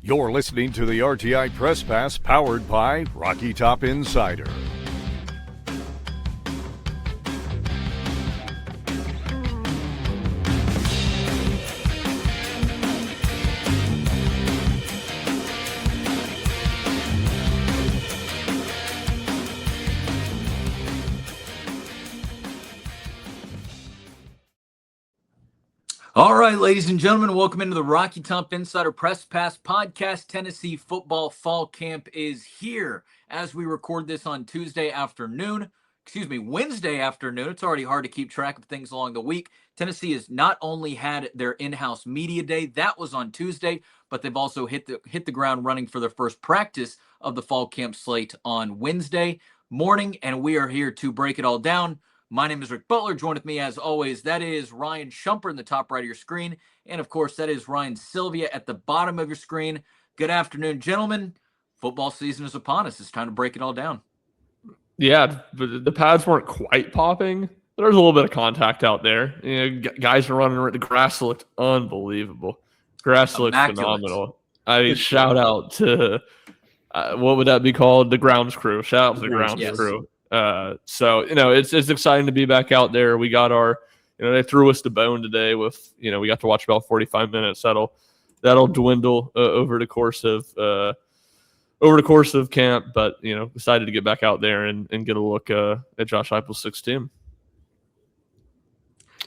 You're listening to the RTI Press Pass powered by Rocky Top Insider. All right, ladies and gentlemen, welcome into the Rocky Top Insider Press Pass podcast. Tennessee football fall camp is here as we record this on Wednesday afternoon. It's already hard to keep track of things along the week. Tennessee has not only had their in-house media day, that was on Tuesday, but they've also hit the ground running for their first practice of the fall camp slate on Wednesday morning, and we are here to break it all down. My name is Rick Butler. Joined with me, as always, that is Ryan Shumper in the top right of your screen. And, of course, that is Ryan Sylvia at the bottom of your screen. Good afternoon, gentlemen. Football season is upon us. It's time to break it all down. Yeah, but the pads weren't quite popping. There was a little bit of contact out there. You know, guys were running. The grass looked unbelievable. Grass looked phenomenal. I mean, shout out to, what would that be called? The grounds crew. Shout out to the grounds crew. So, it's exciting to be back out there. We got our, they threw us the bone today with, we got to watch about 45 minutes. That'll dwindle over the course of camp, but, decided to get back out there and get a look at Josh Heupel's sixth team.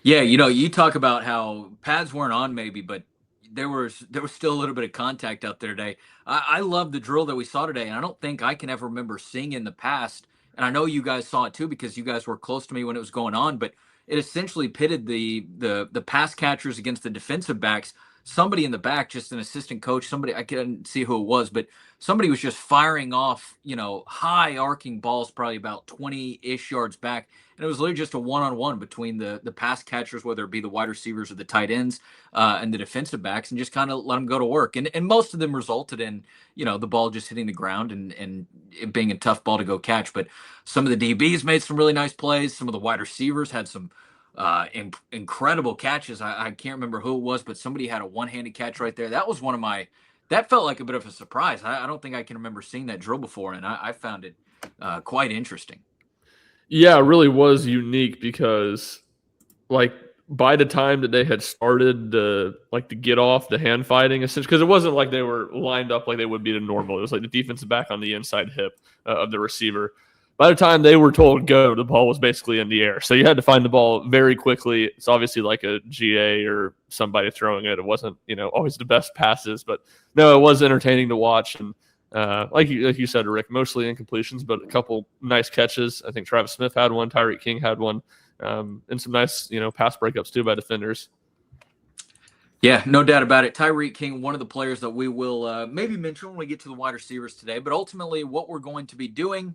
Yeah, you talk about how pads weren't on maybe, but there was still a little bit of contact out there today. I love the drill that we saw today, and I don't think I can ever remember seeing in the past. And I know you guys saw it too because you guys were close to me when it was going on, but it essentially pitted the pass catchers against the defensive backs. Somebody in the back, just an assistant coach, somebody, I couldn't see who it was, but somebody was just firing off, high arcing balls, probably about 20-ish yards back. And it was literally just a one-on-one between the pass catchers, whether it be the wide receivers or the tight ends and the defensive backs, and just kind of let them go to work. And most of them resulted in, the ball just hitting the ground and it being a tough ball to go catch. But some of the DBs made some really nice plays. Some of the wide receivers had some incredible catches. I can't remember who it was, but somebody had a one-handed catch right there. That was that felt like a bit of a surprise. I don't think I can remember seeing that drill before, and I found it quite interesting. Yeah, it really was unique because, by the time that they had started the get off, the hand fighting, essentially, because it wasn't like they were lined up like they would be to normal. It was like the defensive back on the inside hip of the receiver. By the time they were told go, the ball was basically in the air. So you had to find the ball very quickly. It's obviously like a GA or somebody throwing it. It wasn't, always the best passes, but no, it was entertaining to watch. And like you said, Rick, mostly incompletions, but a couple nice catches. I think Travis Smith had one, Tyreek King had one, and some nice, pass breakups too by defenders. Yeah, no doubt about it. Tyreek King, one of the players that we will maybe mention when we get to the wide receivers today. But ultimately, what we're going to be doing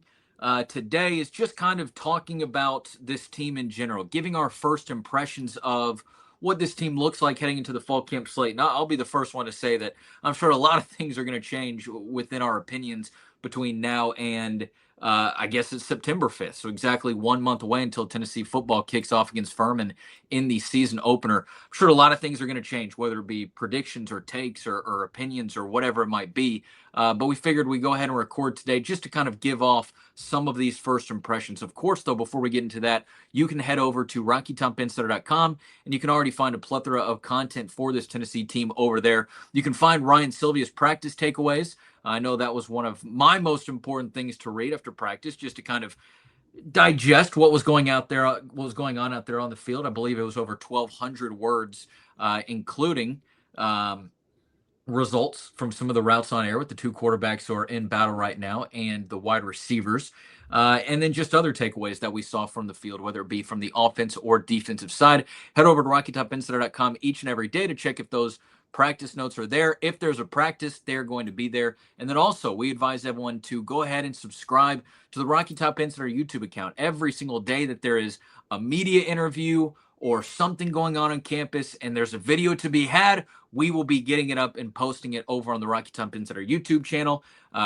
today is just kind of talking about this team in general, giving our first impressions of what this team looks like heading into the fall camp slate. Now, I'll be the first one to say that I'm sure a lot of things are going to change within our opinions between now and I guess it's September 5th. So exactly 1 month away until Tennessee football kicks off against Furman in the season opener. I'm sure a lot of things are going to change, whether it be predictions or takes or opinions or whatever it might be. But we figured we'd go ahead and record today just to kind of give off some of these first impressions. Of course, though, before we get into that, you can head over to RockyTopInsider.com and you can already find a plethora of content for this Tennessee team over there. You can find Ryan Sylvia's practice takeaways. I know that was one of my most important things to read after practice, just to kind of digest what was going on out there on the field. I believe it was over 1,200 words, including results from some of the routes on air with the two quarterbacks who are in battle right now and the wide receivers. And then just other takeaways that we saw from the field, whether it be from the offense or defensive side. Head over to RockyTopInsider.com each and every day to check if those practice notes are there. If there's a practice, they're going to be there. And then also, we advise everyone to go ahead and subscribe to the Rocky Top Insider YouTube account. Every single day that there is a media interview or something going on campus and there's a video to be had, we will be getting it up and posting it over on the Rocky Top Insider YouTube channel.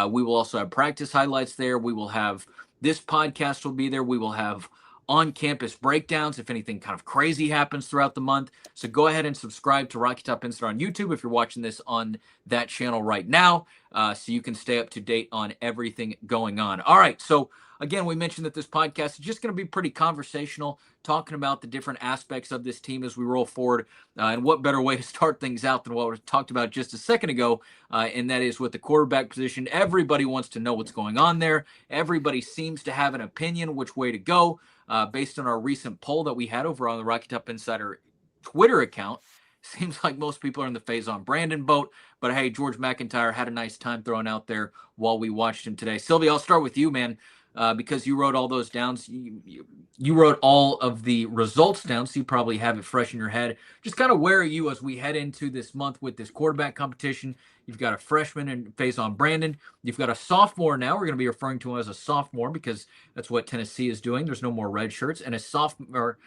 We will also have practice highlights there. We will have this podcast will be there. We will have on-campus breakdowns if anything kind of crazy happens throughout the month. So go ahead and subscribe to Rocky Top Insider on YouTube if you're watching this on that channel right now, so you can stay up to date on everything going on. All right, so again, we mentioned that this podcast is just going to be pretty conversational, talking about the different aspects of this team as we roll forward. And what better way to start things out than what we talked about just a second ago, and that is with the quarterback position. Everybody wants to know what's going on there. Everybody seems to have an opinion which way to go, based on our recent poll that we had over on the Rocky Top Insider Twitter account. Seems like most people are in the Faison Brandon boat, but hey, George McIntyre had a nice time throwing out there while we watched him today. Sylvia, I'll start with you, man. Because you wrote all those down. You wrote all of the results down, so you probably have it fresh in your head. Just kind of where are you as we head into this month with this quarterback competition? You've got a freshman in Faison Brandon. You've got a sophomore now. We're going to be referring to him as a sophomore because that's what Tennessee is doing. There's no more red shirts. And a sophomore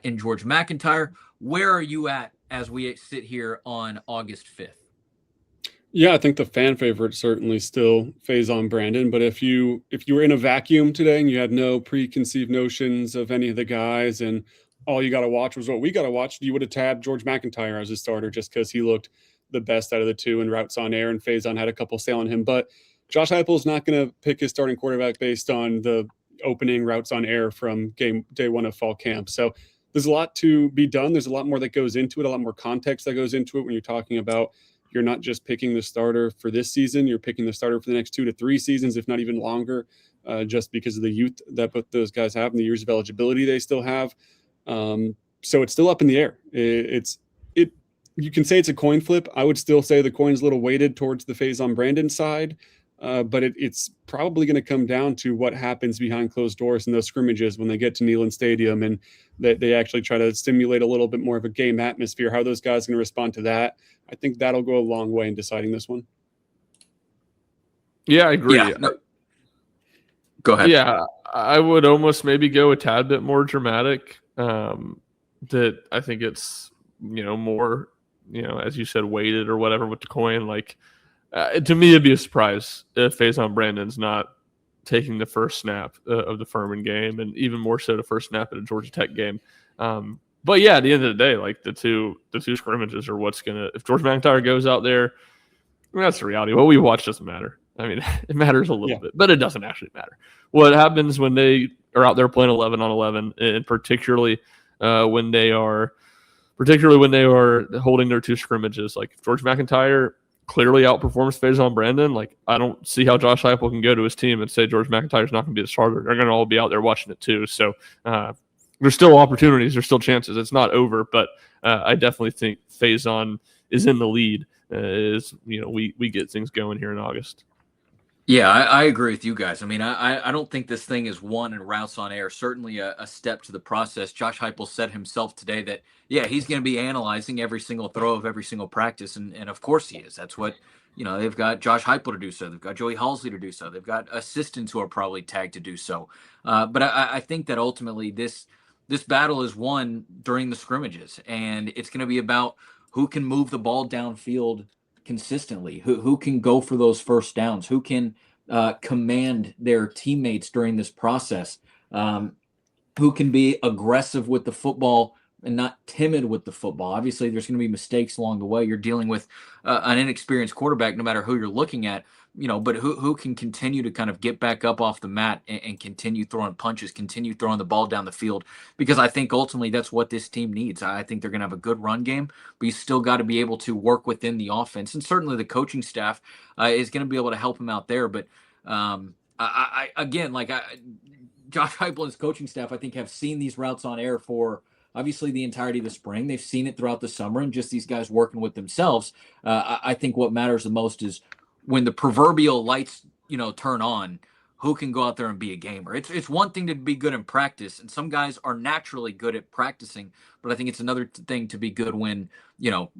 in George McIntyre. Where are you at as we sit here on August 5th? Yeah, I think the fan favorite certainly still Faison Brandon. But if you were in a vacuum today and you had no preconceived notions of any of the guys and all you got to watch was what we got to watch, you would have tabbed George McIntyre as a starter just because he looked the best out of the two in routes on air, and Faison had a couple sailing him. But Josh Heupel is not going to pick his starting quarterback based on the opening routes on air from day one of fall camp. So there's a lot to be done. There's a lot more that goes into it, a lot more context that goes into it when you're talking about you're not just picking the starter for this season, you're picking the starter for the next 2 to 3 seasons, if not even longer, just because of the youth that both those guys have and the years of eligibility they still have. So it's still up in the air. You can say it's a coin flip. I would still say the coin's a little weighted towards the Faison Brandon side, but it's probably going to come down to what happens behind closed doors in those scrimmages when they get to Neyland Stadium and they actually try to stimulate a little bit more of a game atmosphere, how those guys are going to respond to that. I think that'll go a long way in deciding this one. Yeah, I agree. Yeah, no. Go ahead. Yeah, I would almost maybe go a tad bit more dramatic. That I think it's, more, as you said, weighted or whatever with the coin. Like, to me, it'd be a surprise if Faison Brandon's not taking the first snap of the Furman game, and even more so the first snap at a Georgia Tech game. But yeah, at the end of the day, like the two scrimmages are what's gonna. If George McIntyre goes out there, that's the reality. What we watch doesn't matter. I mean, it matters a little bit, but it doesn't actually matter. What happens when they are out there playing 11 on 11, and particularly when they are holding their two scrimmages. Like if George McIntyre clearly outperforms Faison Brandon, like I don't see how Josh Heupel can go to his team and say George McIntyre's not going to be the starter. They're going to all be out there watching it too. So there's still opportunities. There's still chances. It's not over, but I definitely think Faison is in the lead as we get things going here in August. Yeah, I agree with you guys. I mean, I don't think this thing is won in routes on air. Certainly a step to the process. Josh Heupel said himself today that, yeah, he's going to be analyzing every single throw of every single practice. And of course he is. That's what, they've got Josh Heupel to do so. They've got Joey Halsey to do so. They've got assistants who are probably tagged to do so. But I think that ultimately this battle is won during the scrimmages. And it's going to be about who can move the ball downfield consistently, who can go for those first downs, who can command their teammates during this process, who can be aggressive with the football and not timid with the football. Obviously, there's going to be mistakes along the way. You're dealing with an inexperienced quarterback, no matter who you're looking at, but who can continue to kind of get back up off the mat and continue throwing punches, continue throwing the ball down the field, because I think ultimately that's what this team needs. I think they're going to have a good run game, but you still got to be able to work within the offense. And certainly the coaching staff is going to be able to help him out there. But Josh Heupel and his coaching staff, I think, have seen these routes on air for obviously the entirety of the spring. They've seen it throughout the summer, and just these guys working with themselves. I think what matters the most is when the proverbial lights, turn on, who can go out there and be a gamer. It's one thing to be good in practice, and some guys are naturally good at practicing, but I think it's another thing to be good when, the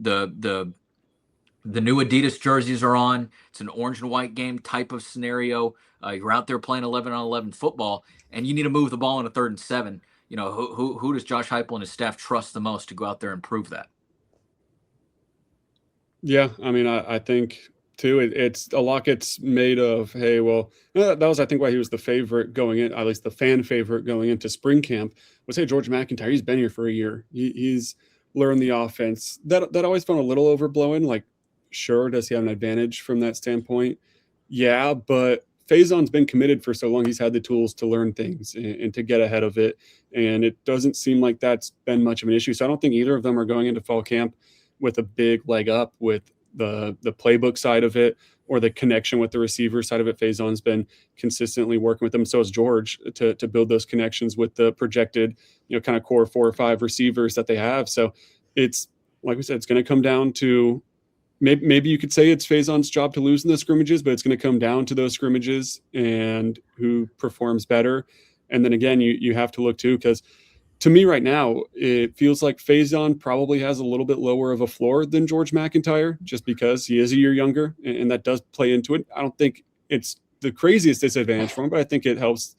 new Adidas jerseys are on. It's an orange and white game type of scenario. You're out there playing 11 on 11 football, and you need to move the ball in a 3rd and 7. Who does Josh Heupel and his staff trust the most to go out there and prove that? Yeah, I mean, I think too. It's a lot gets made of, hey, well, that was, I think, why he was the favorite going in, at least the fan favorite going into spring camp, was, hey, George McIntyre, he's been here for a year. He's learned the offense. That always felt a little overblown. Like, sure, does he have an advantage from that standpoint? Yeah, but Faison's been committed for so long. He's had the tools to learn things and to get ahead of it. And it doesn't seem like that's been much of an issue. So I don't think either of them are going into fall camp with a big leg up with the playbook side of it or the connection with the receiver side of it. Faison's been consistently working with them. So is George to build those connections with the projected, kind of core 4 or 5 receivers that they have. So it's, like we said, it's going to come down to, maybe you could say it's Faison's job to lose in the scrimmages, but it's going to come down to those scrimmages and who performs better. And then again, you have to look too, because to me right now, it feels like Faison probably has a little bit lower of a floor than George McIntyre, just because he is a year younger, and that does play into it. I don't think it's the craziest disadvantage for him, but I think it helps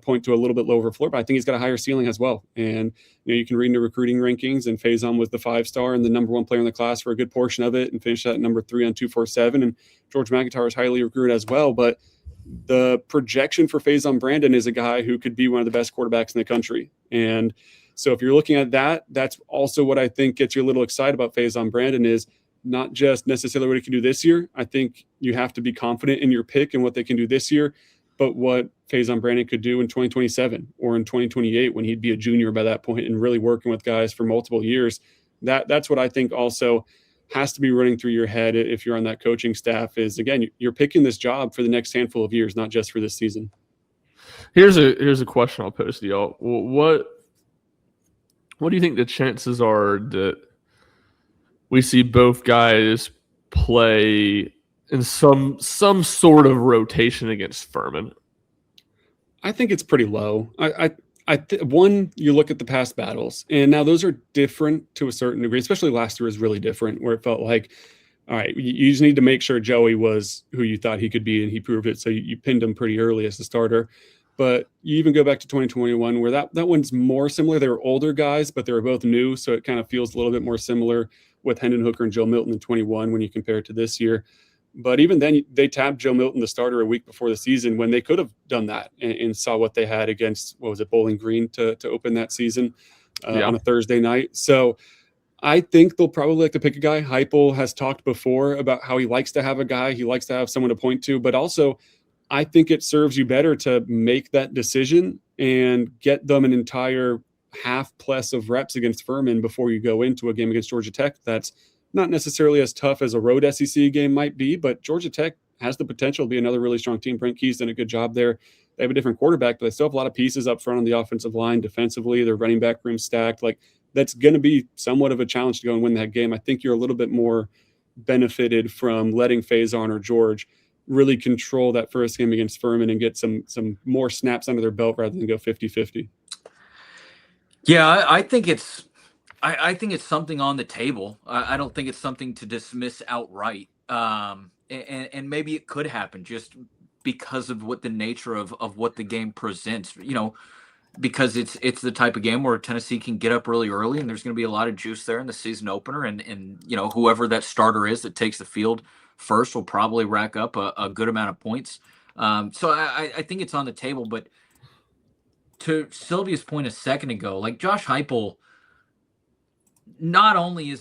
point to a little bit lower floor. But I think he's got a higher ceiling as well. And you can read into recruiting rankings, and Faison was the 5-star and the number 1 player in the class for a good portion of it, and finished at number 3 on 247. And George McIntyre was highly recruited as well. But the projection for Faison Brandon is a guy who could be one of the best quarterbacks in the country. And so if you're looking at that, that's also what I think gets you a little excited about Faison Brandon, is not just necessarily what he can do this year. I think you have to be confident in your pick and what they can do this year, but what Faison Brandon could do in 2027 or in 2028 when he'd be a junior by that point and really working with guys for multiple years. That's what I think also has to be running through your head if you're on that coaching staff, is, again, you're picking this job for the next handful of years, not just for this season. Here's a question I'll pose to y'all. What do you think the chances are that we see both guys play in some sort of rotation against Furman? I think it's pretty low. One, you look at the past battles, and now those are different to a certain degree, especially last year was really different, where it felt like, all right, you just need to make sure Joey was who you thought he could be, and he proved it. So you pinned him pretty early as the starter. But you even go back to 2021, where that one's more similar. They were older guys, but they were both new, so it kind of feels a little bit more similar with Hendon Hooker and Joe Milton in 21 when you compare it to this year. But even then, they tabbed Joe Milton, the starter, a week before the season, when they could have done that and saw what they had against, what was it, Bowling Green to open that season on a Thursday night. So I think they'll probably like to pick a guy. Heupel has talked before about how he likes to have a guy. He likes to have someone to point to. But also, I think it serves you better to make that decision and get them an entire half plus of reps against Furman before you go into a game against Georgia Tech. That's not necessarily as tough as a road SEC game might be, but Georgia Tech has the potential to be another really strong team. Brent Key's done a good job there. They have a different quarterback, but they still have a lot of pieces up front on the offensive line. Defensively, their running back room stacked. Like, that's going to be somewhat of a challenge to go and win that game. I think you're a little bit more benefited from letting Faison or George really control that first game against Furman and get some more snaps under their belt rather than go 50-50. Yeah, I think it's something on the table. I don't think it's something to dismiss outright. And maybe it could happen just because of what the nature of what the game presents, because it's the type of game where Tennessee can get up really early, and there's going to be a lot of juice there in the season opener. And whoever that starter is that takes the field first will probably rack up a good amount of points. So I think it's on the table. But to Sylvia's point a second ago, like Josh Heupel, not only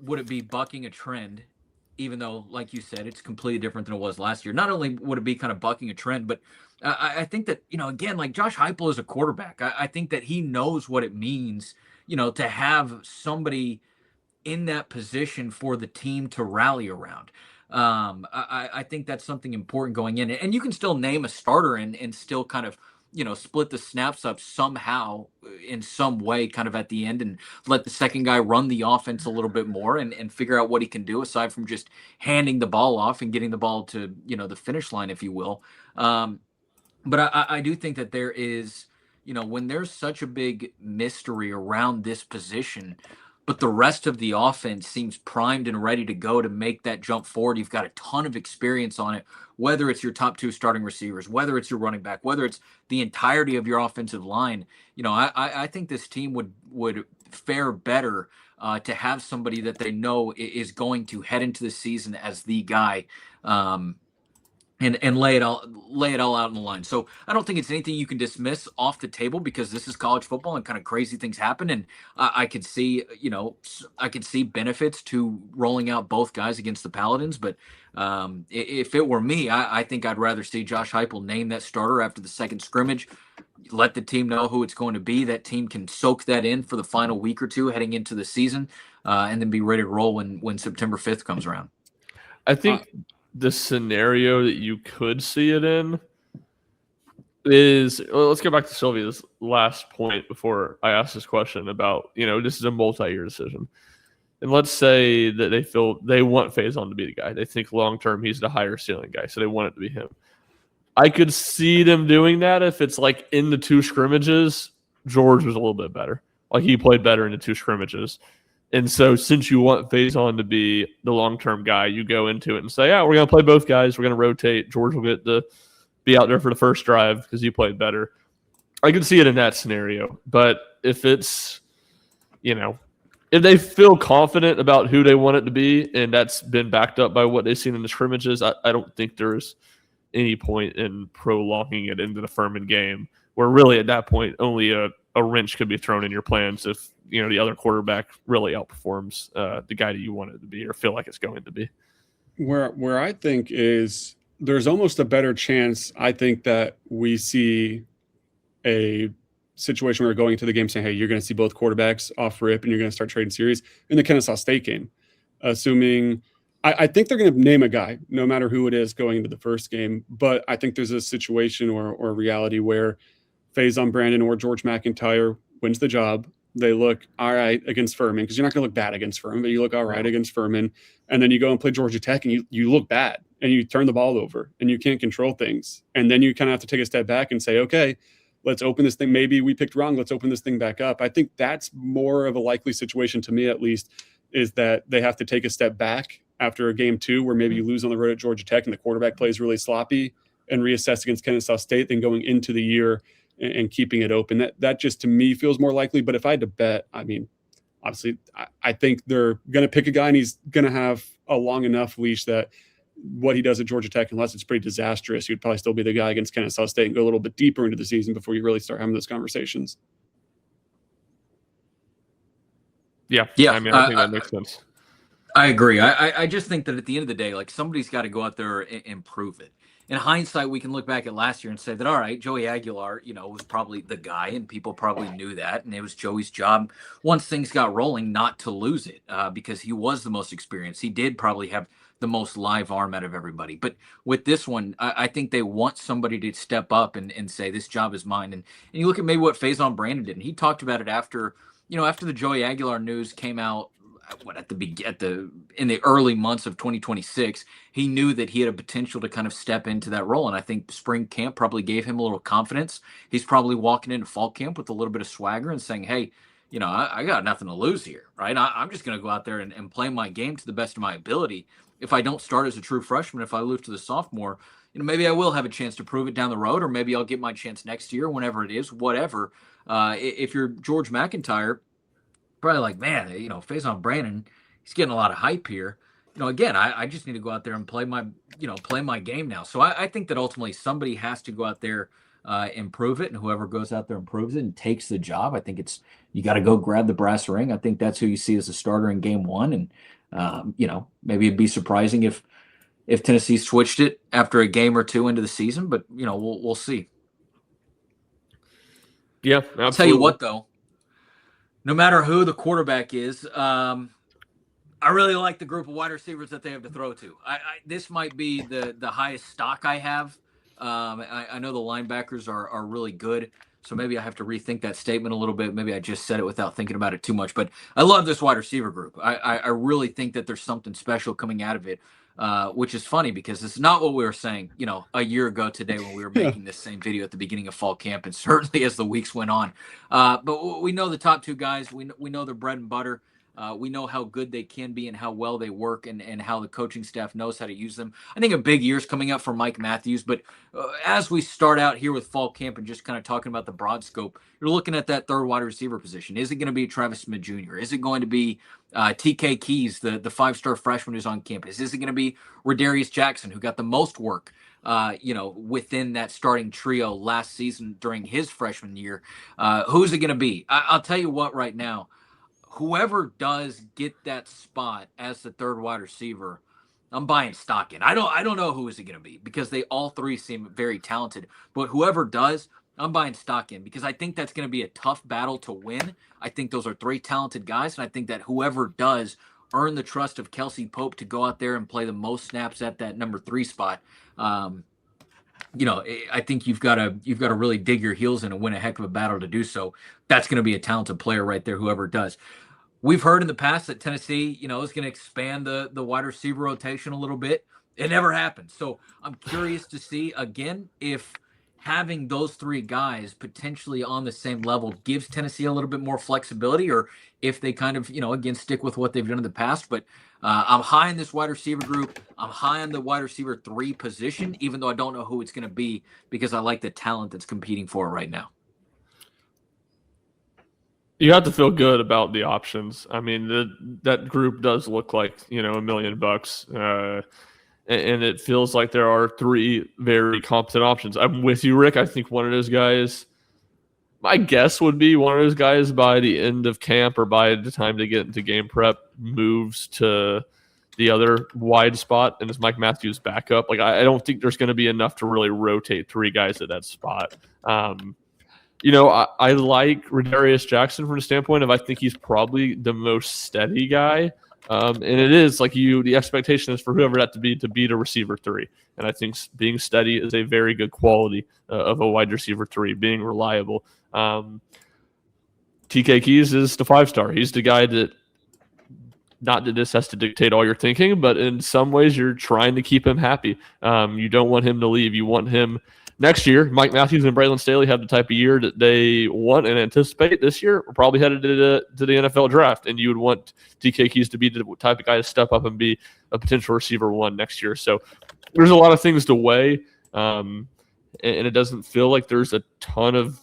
would it be bucking a trend, even though, like you said, it's completely different than it was last year. Not only would it be kind of bucking a trend, but I think that, again, like Josh Heupel is a quarterback. I think that he knows what it means, to have somebody in that position for the team to rally around. I think that's something important going in. And you can still name a starter and still kind of, split the snaps up somehow in some way kind of at the end and let the second guy run the offense a little bit more and figure out what he can do aside from just handing the ball off and getting the ball to, the finish line, if you will. But I do think that there is, when there's such a big mystery around this position, but the rest of the offense seems primed and ready to go to make that jump forward. You've got a ton of experience on it, whether it's your top 2 starting receivers, whether it's your running back, whether it's the entirety of your offensive line. I think this team would fare better to have somebody that they know is going to head into the season as the guy. And lay it all out on the line. So I don't think it's anything you can dismiss off the table, because this is college football and kind of crazy things happen. And I could see, I could see benefits to rolling out both guys against the Paladins. But if it were me, I think I'd rather see Josh Heupel name that starter after the second scrimmage. Let the team know who it's going to be. That team can soak that in for the final week or two heading into the season, and then be ready to roll when September 5th comes around. I think the scenario that you could see it in is, well, let's go back to Sylvia's last point before I ask this question about, this is a multi-year decision. And let's say that they feel they want Faison to be the guy. They think long-term he's the higher ceiling guy, so they want it to be him. I could see them doing that if it's like in the two scrimmages, George was a little bit better. Like he played better in the two scrimmages. And so since you want Faison to be the long-term guy, you go into it and say, we're going to play both guys. We're going to rotate. George will get to be out there for the first drive because he played better. I could see it in that scenario. But if it's, if they feel confident about who they want it to be, and that's been backed up by what they've seen in the scrimmages, I don't think there's any point in prolonging it into the Furman game, where really at that point only a wrench could be thrown in your plans if the other quarterback really outperforms the guy that you want it to be or feel like it's going to be. Where I think is there's almost a better chance, I think, that we see a situation where we're going into the game saying, hey, you're going to see both quarterbacks off rip and you're going to start trading series in the Kennesaw State game. Assuming I think they're going to name a guy, no matter who it is, going into the first game. But I think there's a situation or a reality where Faison Brandon or George McIntyre wins the job. They look all right against Furman, because you're not going to look bad against Furman, but you look all right against Furman. And then you go and play Georgia Tech and you look bad and you turn the ball over and you can't control things. And then you kind of have to take a step back and say, okay, let's open this thing. Maybe we picked wrong. Let's open this thing back up. I think that's more of a likely situation, to me at least, is that they have to take a step back after a game two where maybe you lose on the road at Georgia Tech and the quarterback plays really sloppy, and reassess against Kennesaw State, then going into the year and keeping it open. That just, to me, feels more likely. But if I had to bet, I mean, obviously, I think they're going to pick a guy and he's going to have a long enough leash that what he does at Georgia Tech, unless it's pretty disastrous, he'd probably still be the guy against Kennesaw State and go a little bit deeper into the season before you really start having those conversations. Yeah. I mean, I think that makes sense. I agree. I just think that at the end of the day, like, somebody's got to go out there and prove it. In hindsight, we can look back at last year and say that, all right, Joey Aguilar, was probably the guy, and people probably knew that. And it was Joey's job, once things got rolling, not to lose it, because he was the most experienced. He did probably have the most live arm out of everybody. But with this one, I think they want somebody to step up and say, this job is mine. And you look at maybe what Faison Brandon did, and he talked about it after the Joey Aguilar news came out. In the early months of 2026, he knew that he had a potential to kind of step into that role. And I think spring camp probably gave him a little confidence. He's probably walking into fall camp with a little bit of swagger and saying, hey, I got nothing to lose here, right? I'm just going to go out there and play my game to the best of my ability. If I don't start as a true freshman, if I move to the sophomore, maybe I will have a chance to prove it down the road, or maybe I'll get my chance next year, whenever it is, whatever. If you're George McIntyre, probably like, man, Faison Brandon, he's getting a lot of hype here. Again, I just need to go out there and play my game now. So I think that ultimately somebody has to go out there and prove it, and whoever goes out there and proves it and takes the job, I think you got to go grab the brass ring. I think that's who you see as a starter in game one, and maybe it'd be surprising if Tennessee switched it after a game or two into the season, but we'll see. Yeah, absolutely. I'll tell you what, though. No matter who the quarterback is, I really like the group of wide receivers that they have to throw to. This might be the highest stock I have. I know the linebackers are really good, so maybe I have to rethink that statement a little bit. Maybe I just said it without thinking about it too much. But I love this wide receiver group. I really think that there's something special coming out of it, which is funny because it's not what we were saying, a year ago today when we were making this same video at the beginning of fall camp, and certainly as the weeks went on. But we know the top two guys. We know their bread and butter. We know how good they can be and how well they work, and how the coaching staff knows how to use them. I think a big year's coming up for Mike Matthews. But as we start out here with fall camp and just kind of talking about the broad scope, you're looking at that third wide receiver position. Is it going to be Travis Smith Jr.? Is it going to be TK Keys, the 5-star freshman who's on campus? Is it going to be Redarius Jackson, who got the most work within that starting trio last season during his freshman year? Who's it going to be? I'll tell you what right now, whoever does get that spot as the third wide receiver, I'm buying stock in. I don't know who is it going to be, because they all three seem very talented, but whoever does, I'm buying stock in, because I think that's going to be a tough battle to win. I think those are three talented guys, and I think that whoever does earn the trust of Kelsey Pope to go out there and play the most snaps at that number 3 spot, I think you've got to really dig your heels in and win a heck of a battle to do so. That's going to be a talented player right there, whoever does. We've heard in the past that Tennessee, is going to expand the wide receiver rotation a little bit. It never happened. So I'm curious to see, again, if having those 3 guys potentially on the same level gives Tennessee a little bit more flexibility, or if they kind of, again, stick with what they've done in the past. But I'm high in this wide receiver group. I'm high on the wide receiver 3 position, even though I don't know who it's going to be, because I like the talent that's competing for it right now. You have to feel good about the options. I mean, that group does look like, $1 million. And it feels like there are 3 very competent options. I'm with you, Rick. I think one of those guys, my guess would be one of those guys by the end of camp or by the time they get into game prep moves to the other wide spot and is Mike Matthews backup. Like, I don't think there's going to be enough to really rotate 3 guys at that spot. I like Redarius Jackson from the standpoint of I think he's probably the most steady guy. And it is like the expectation is for whoever that to be the receiver 3. And I think being steady is a very good quality of a wide receiver 3, being reliable. TK Keys is the 5-star. He's the guy that, not that this has to dictate all your thinking, but in some ways you're trying to keep him happy. You don't want him to leave. You want him next year. Mike Matthews and Braylon Staley have the type of year that they want and anticipate this year. We're probably headed to the NFL draft, and you would want TK Keys to be the type of guy to step up and be a potential receiver 1 next year. So there's a lot of things to weigh, and it doesn't feel like there's a ton of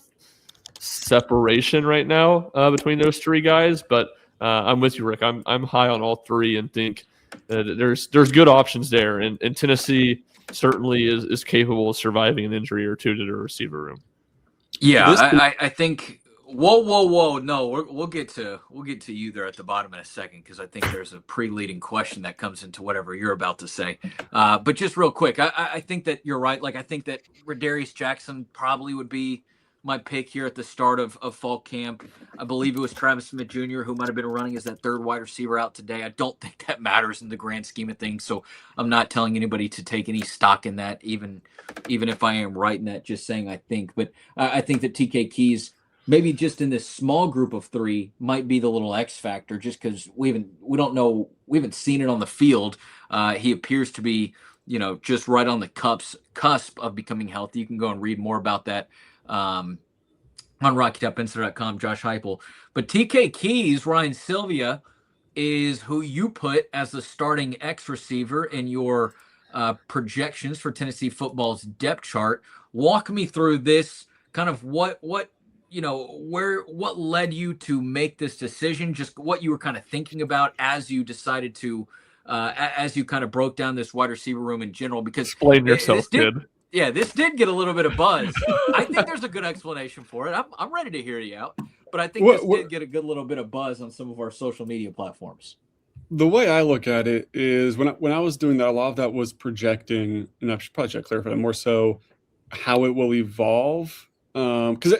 separation right now between those 3 guys. But I'm with you, Rick. I'm high on all 3 and think that there's good options there, and Tennessee certainly is capable of surviving an injury or 2 to the receiver room. Yeah, I think. Whoa! No, we'll get to you there at the bottom in a second, because I think there's a pre-leading question that comes into whatever you're about to say. But just real quick, I think that you're right. Like, I think that Redarius Jackson probably would be my pick here at the start of fall camp. I believe it was Travis Smith Jr. who might have been running as that third wide receiver out today. I don't think that matters in the grand scheme of things, so I'm not telling anybody to take any stock in that, even if I am right in that, just saying I think. But I think that TK Keys, maybe just in this small group of 3, might be the little X factor, just because we haven't seen it on the field. He appears to be, just right on the cusp of becoming healthy. You can go and read more about that on RockyTopInsider.com, Josh Heupel. But TK Keys, Ryan Sylvia, is who you put as the starting X receiver in your projections for Tennessee football's depth chart. Walk me through this, kind of what led you to make this decision, just what you were kind of thinking about as you decided to, as you kind of broke down this wide receiver room in general. Because explain yourself, kid. Yeah, this did get a little bit of buzz. I think there's a good explanation for it. I'm ready to hear you out, but I think this did get a good little bit of buzz on some of our social media platforms. The way I look at it is when I was doing that, a lot of that was projecting, and I should probably clarify that more so how it will evolve. Because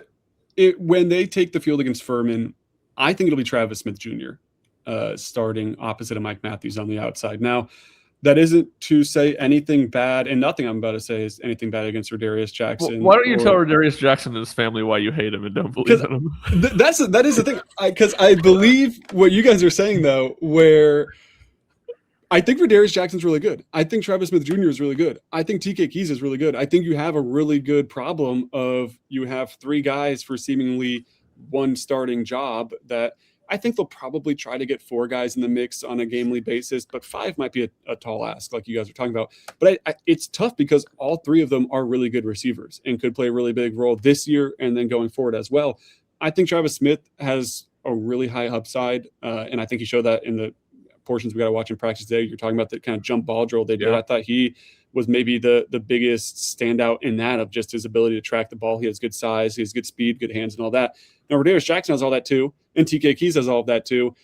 when they take the field against Furman, I think it'll be Travis Smith Jr. Starting opposite of Mike Matthews on the outside. Now, that isn't to say anything bad, and nothing I'm about to say is anything bad against Redarius Jackson. Well, why don't you tell Redarius Jackson and his family why you hate him and don't believe in him? That is the thing. Because I believe what you guys are saying, though, where I think Redarius Jackson's really good. I think Travis Smith Jr. is really good. I think TK Keys is really good. I think you have a really good problem of you have 3 guys for seemingly one starting job that I think they'll probably try to get 4 guys in the mix on a gamely basis, but 5 might be a tall ask, like you guys are talking about. But it's tough because all 3 of them are really good receivers and could play a really big role this year and then going forward as well. I think Travis Smith has a really high upside, and I think he showed that in the portions we got to watch in practice today. You're talking about the kind of jump ball drill they did. Yeah. I thought he was maybe the biggest standout in that, of just his ability to track the ball. He has good size, he has good speed, good hands, and all that. Now, Rodarius Jackson has all that too, and TK Keys has all of that too.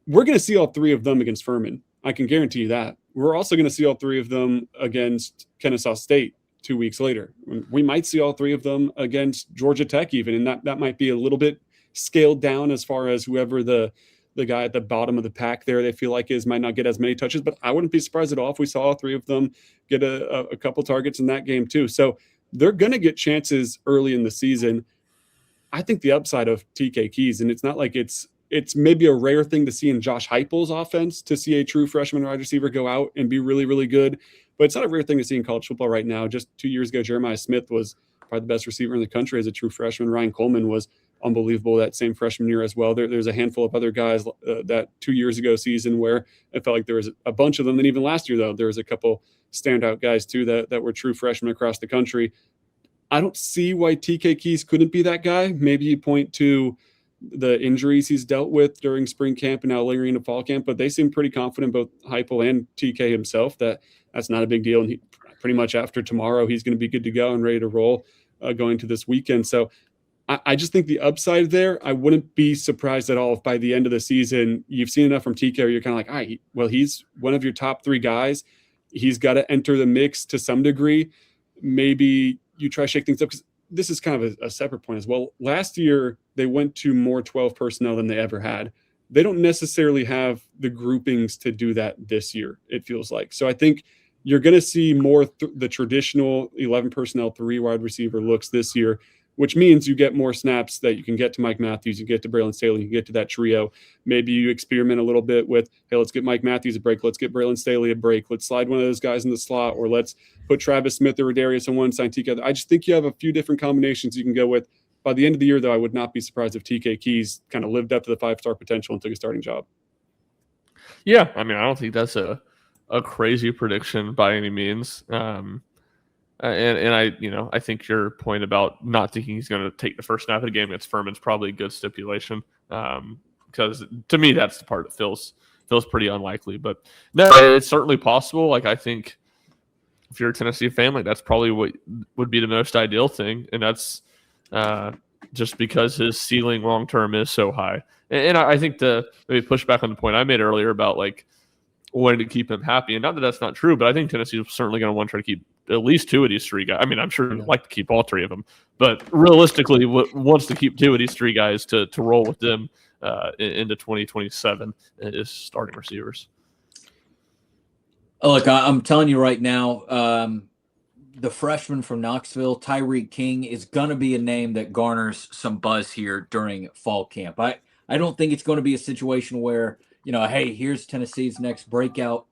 We're going to see all 3 of them against Furman. I can guarantee you that. We're also going to see all 3 of them against Kennesaw State 2 weeks later. We might see all 3 of them against Georgia Tech even, and that might be a little bit scaled down as far as whoever the guy at the bottom of the pack there they feel like might not get as many touches, but I wouldn't be surprised at all if we saw all 3 of them get a couple targets in that game too. So they're going to get chances early in the season. I think the upside of TK Keys, and it's not like it's maybe a rare thing to see in Josh Heupel's offense to see a true freshman wide receiver go out and be really, really good, but it's not a rare thing to see in college football right now. Just 2 years ago, Jeremiah Smith was probably the best receiver in the country as a true freshman. Ryan Coleman was unbelievable that same freshman year as well. There's a handful of other guys that 2 years ago season where it felt like there was a bunch of them. And even last year, though, there was a couple standout guys too that were true freshmen across the country. I don't see why TK Keys couldn't be that guy. Maybe you point to the injuries he's dealt with during spring camp and now lingering into fall camp, but they seem pretty confident, both Heupel and TK himself, that's not a big deal. And he, pretty much after tomorrow, he's going to be good to go and ready to roll going to this weekend. So I just think the upside there, I wouldn't be surprised at all if by the end of the season, you've seen enough from TK where you're kind of like, all right, well, he's one of your top 3 guys. He's got to enter the mix to some degree. Maybe you try to shake things up, because this is kind of a separate point as well. Last year, they went to more 12 personnel than they ever had. They don't necessarily have the groupings to do that this year, it feels like. So I think you're going to see more the traditional 11 personnel, 3 wide receiver looks this year, which means you get more snaps that you can get to Mike Matthews, you get to Braylon Staley, you get to that trio. Maybe you experiment a little bit with, hey, let's get Mike Matthews a break, let's get Braylon Staley a break, let's slide one of those guys in the slot, or let's put Travis Smith or Rodarius on one side, TK. I just think you have a few different combinations you can go with. By the end of the year, though, I would not be surprised if TK Keys kind of lived up to the 5-star potential and took a starting job. Yeah, I mean, I don't think that's a crazy prediction by any means. And I think your point about not thinking he's going to take the first snap of the game against Furman's probably a good stipulation, because to me that's the part that feels pretty unlikely. But no, it's certainly possible. Like, I think if you're a Tennessee fan, like, that's probably what would be the most ideal thing, and that's just because his ceiling long term is so high. And I think maybe push back on the point I made earlier about like wanting to keep him happy, and not that that's not true, but I think Tennessee is certainly going to want to try to keep at least 2 of these 3 guys. I mean, I'm sure he'd like to keep all 3 of them, but realistically wants to keep 2 of these 3 guys to roll with them into 2027 as starting receivers. Look, I'm telling you right now, the freshman from Knoxville, Tyreek King, is going to be a name that garners some buzz here during fall camp. I don't think it's going to be a situation where, hey, here's Tennessee's next breakout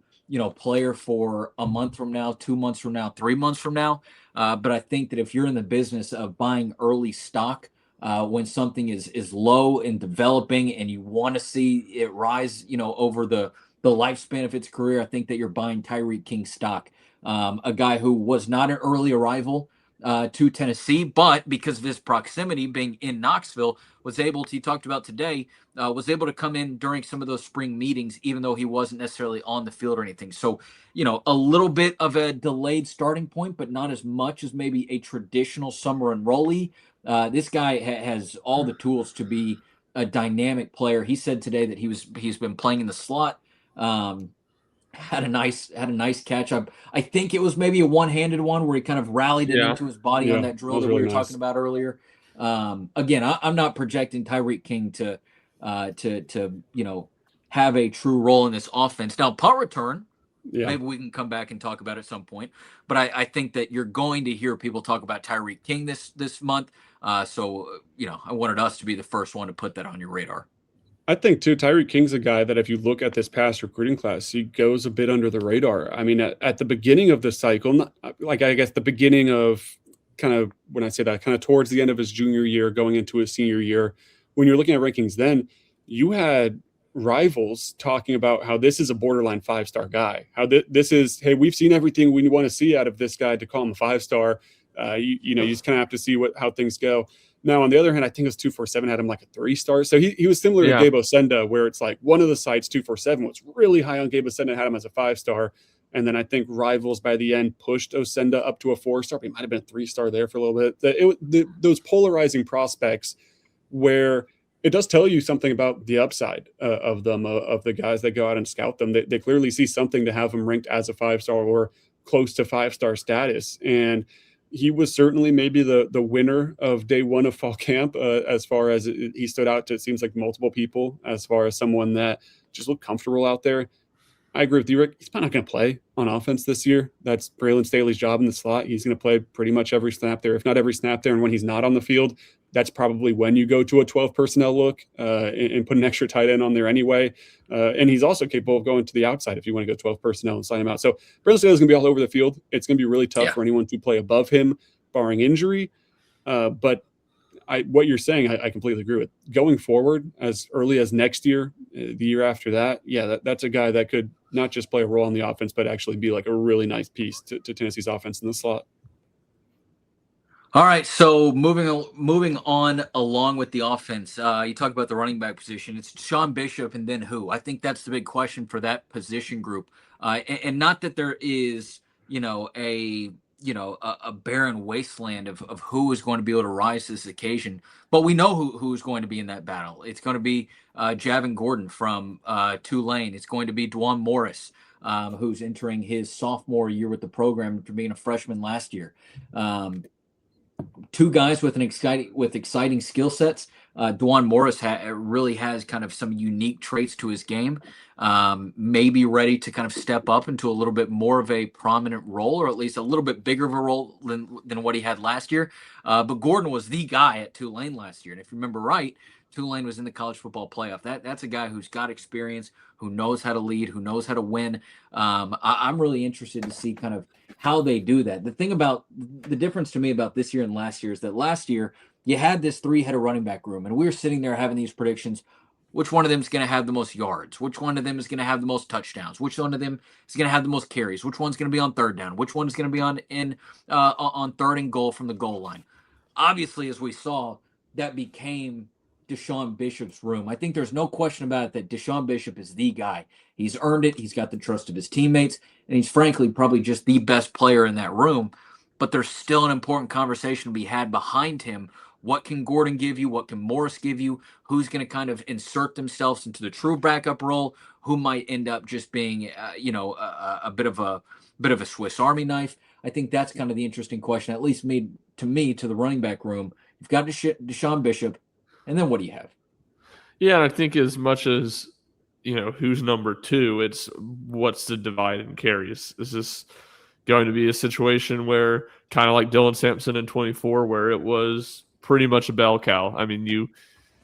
player for a month from now, 2 months from now, 3 months from now. But I think that if you're in the business of buying early stock when something is low and developing and you want to see it rise, over the lifespan of its career, I think that you're buying Tyreek King stock. A guy who was not an early arrival to Tennessee, but because of his proximity being in Knoxville, he talked about today, was able to come in during some of those spring meetings, even though he wasn't necessarily on the field or anything. So, a little bit of a delayed starting point, but not as much as maybe a traditional summer enrollee. This guy has all the tools to be a dynamic player. He said today that he's been playing in the slot. Had a nice catch up. I think it was maybe a one-handed one where he kind of rallied it into his body on that drill that we were talking about earlier. Again, I'm not projecting Tyreek King to have a true role in this offense. Now, punt return, maybe we can come back and talk about it at some point. But I think that you're going to hear people talk about Tyreek King this month. So I wanted us to be the first one to put that on your radar. I think, too, Tyreek King's a guy that if you look at this past recruiting class, he goes a bit under the radar. I mean, at the beginning of the cycle, I guess the beginning of kind of, when I say that, kind of towards the end of his junior year, going into his senior year, when you're looking at rankings then, you had rivals talking about how this is a borderline 5-star guy, how this is, hey, we've seen everything we want to see out of this guy to call him a 5-star. You just kind of have to see how things go. Now, on the other hand, I think it was 247 had him like a 3-star. So he was similar to Gabe Osenda, where it's like one of the sites, 247, was really high on Gabe Osenda, had him as a 5-star. And then I think rivals by the end pushed Osenda up to a 4-star. He might have been a 3-star there for a little bit. Those polarizing prospects where it does tell you something about the upside of them, of the guys that go out and scout them. They clearly see something to have them ranked as a 5-star or close to 5-star status. And he was certainly maybe the winner of day one of fall camp, as far as he stood out to, it seems like, multiple people, as far as someone that just looked comfortable out there. I agree with you, Rick. He's probably not going to play on offense this year. That's Braylon Staley's job in the slot. He's going to play pretty much every snap there, if not every snap there. And when he's not on the field, that's probably when you go to a 12 personnel look and put an extra tight end on there anyway. And he's also capable of going to the outside if you want to go 12 personnel and sign him out. So Braylon Staley's going to be all over the field. It's going to be really tough for anyone to play above him, barring injury. But what you're saying, I completely agree with. Going forward, as early as next year, the year after that, that's a guy that could not just play a role on the offense, but actually be like a really nice piece to Tennessee's offense in the slot. All right, so moving on along with the offense, you talk about the running back position. It's Deshaun Bishop, and then who? I think that's the big question for that position group. And not that there is, a barren wasteland of who is going to be able to rise to this occasion, but we know who's going to be in that battle. It's going to be Javon Gordon from Tulane. It's going to be Dwan Morris, who's entering his sophomore year with the program after being a freshman last year. Two guys with exciting skill sets. Dwan Morris really has kind of some unique traits to his game. May be ready to kind of step up into a little bit more of a prominent role, or at least a little bit bigger of a role than what he had last year. But Gordon was the guy at Tulane last year. And if you remember right, Tulane was in the college football playoff. That's a guy who's got experience, who knows how to lead, who knows how to win. I'm really interested to see kind of how they do that. The difference to me about this year and last year is that last year you had this 3-headed running back room, and we were sitting there having these predictions. Which one of them is going to have the most yards? Which one of them is going to have the most touchdowns? Which one of them is going to have the most carries? Which one's going to be on third down? Which one is going to be on third and goal from the goal line? Obviously, as we saw, that became Deshaun Bishop's room. I think there's no question about it that Deshaun Bishop is the guy. He's earned it. He's got the trust of his teammates, and he's frankly probably just the best player in that room. But there's still an important conversation to be had behind him. What can Gordon give you? What can Morris give you? Who's going to kind of insert themselves into the true backup role? Who might end up just being, a bit of a Swiss Army knife? I think that's kind of the interesting question, at least to the running back room. You've got Deshaun Bishop, and then what do you have? Yeah, and I think as much as, who's number 2, it's what's the divide in carries. Is this going to be a situation where, kind of like Dylan Sampson in 24, where it was pretty much a bell cow? I mean,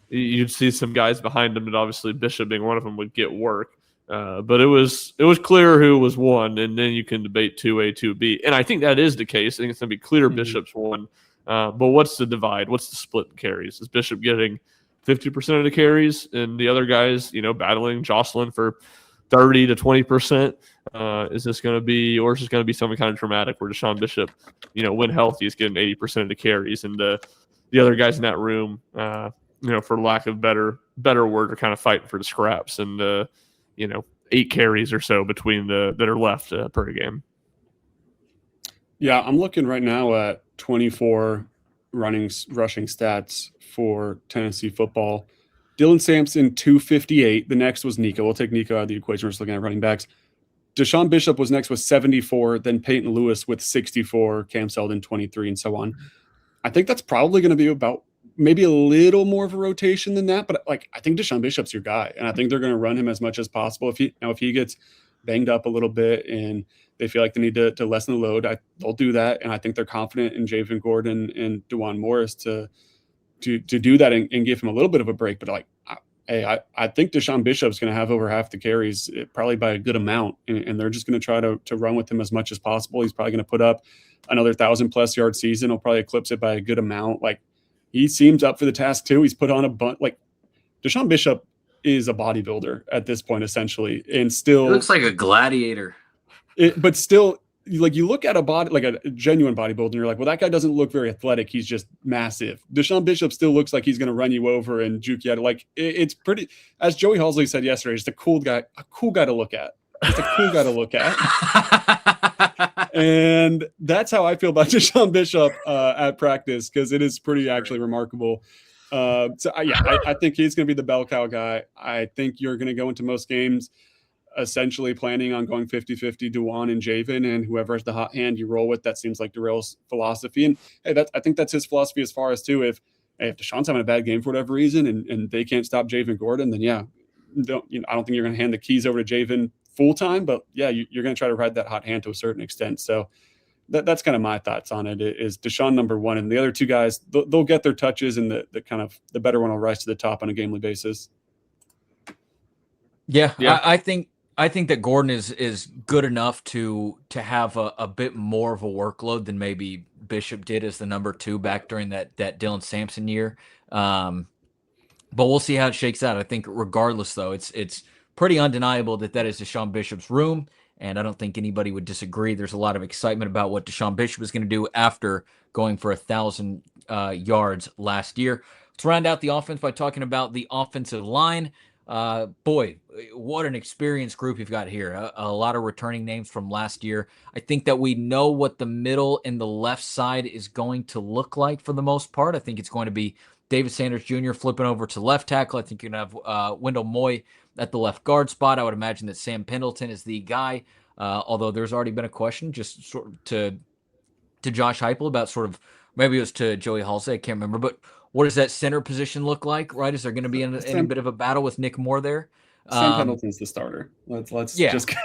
you'd see some guys behind him, and obviously Bishop being one of them would get work. But it was clear who was 1, and then you can debate 2A, 2B. And I think that is the case. I think it's going to be clear Bishop's 1. But what's the divide? What's the split in carries? Is Bishop getting 50% of the carries, and the other guys, battling, jostling for 30 to 20%? Is this going to be, or is this going to be something kind of dramatic where Deshaun Bishop, when healthy, is getting 80% of the carries, and the other guys in that room, for lack of better word, are kind of fighting for the scraps, and 8 carries or so between that are left per game. Yeah, I'm looking right now at 24 rushing stats for Tennessee football. Dylan Sampson, 258. The next was Nico. We'll take Nico out of the equation. We're just looking at running backs. Deshaun Bishop was next with 74, then Peyton Lewis with 64, Cam Seldon 23, and so on. I think that's probably going to be about maybe a little more of a rotation than that, but I think Deshaun Bishop's your guy, and I think they're going to run him as much as possible. If he gets banged up a little bit and they feel like they need to lessen the load, they'll do that, and I think they're confident in Javon Gordon and Dwan Morris to do that and give him a little bit of a break. But I think Deshaun Bishop's going to have over half the carries, probably by a good amount, and they're just going to try to run with him as much as possible. He's probably going to put up another 1,000+ yard season. He'll probably eclipse it by a good amount. He seems up for the task too. He's put on a bunch. Deshaun Bishop is a bodybuilder at this point, essentially, and He still looks like a gladiator. but still, like you look at a body, like a genuine bodybuilder, and you're like, well, that guy doesn't look very athletic. He's just massive. Deshaun Bishop still looks like he's going to run you over and juke you out. Like it's pretty, as Joey Halsley said yesterday, just a cool guy to look at. Just a cool guy to look at. And that's how I feel about Deshaun Bishop at practice, because it is pretty actually remarkable. I think he's going to be the bell cow guy. I think you're going to go into most games essentially planning on going 50-50 Dewan and Javen, and whoever has the hot hand you roll with. That seems like Darrell's philosophy. And hey, I think that's his philosophy as far as too, if Deshaun's having a bad game for whatever reason and they can't stop Javen Gordon, then I don't think you're going to hand the keys over to Javen full time, but yeah, you're going to try to ride that hot hand to a certain extent. So that's kind of my thoughts on it. Is Deshaun number one, and the other two guys, they'll get their touches, and the kind of the better one will rise to the top on a gamely basis. Yeah. I think that Gordon is good enough to have a bit more of a workload than maybe Bishop did as the number two back during that Dylan Sampson year. But we'll see how it shakes out. I think regardless, though, it's pretty undeniable that is Deshaun Bishop's room, and I don't think anybody would disagree. There's a lot of excitement about what Deshaun Bishop is going to do after going for 1,000 yards last year. Let's round out the offense by talking about the offensive line. Boy, what an experienced group you've got here. A lot of returning names from last year. I think that we know what the middle and the left side is going to look like for the most part. I think it's going to be David Sanders Jr. flipping over to left tackle. I think you're going to have Wendell Moy at the left guard spot. I would imagine that Sam Pendleton is the guy, although there's already been a question just sort of to Josh Heupel about sort of, maybe it was to Joey Halsey, I can't remember, but what does that center position look like, right? Is there going to be any bit of a battle with Nick Moore there? Sam Pendleton's the starter. Let's just get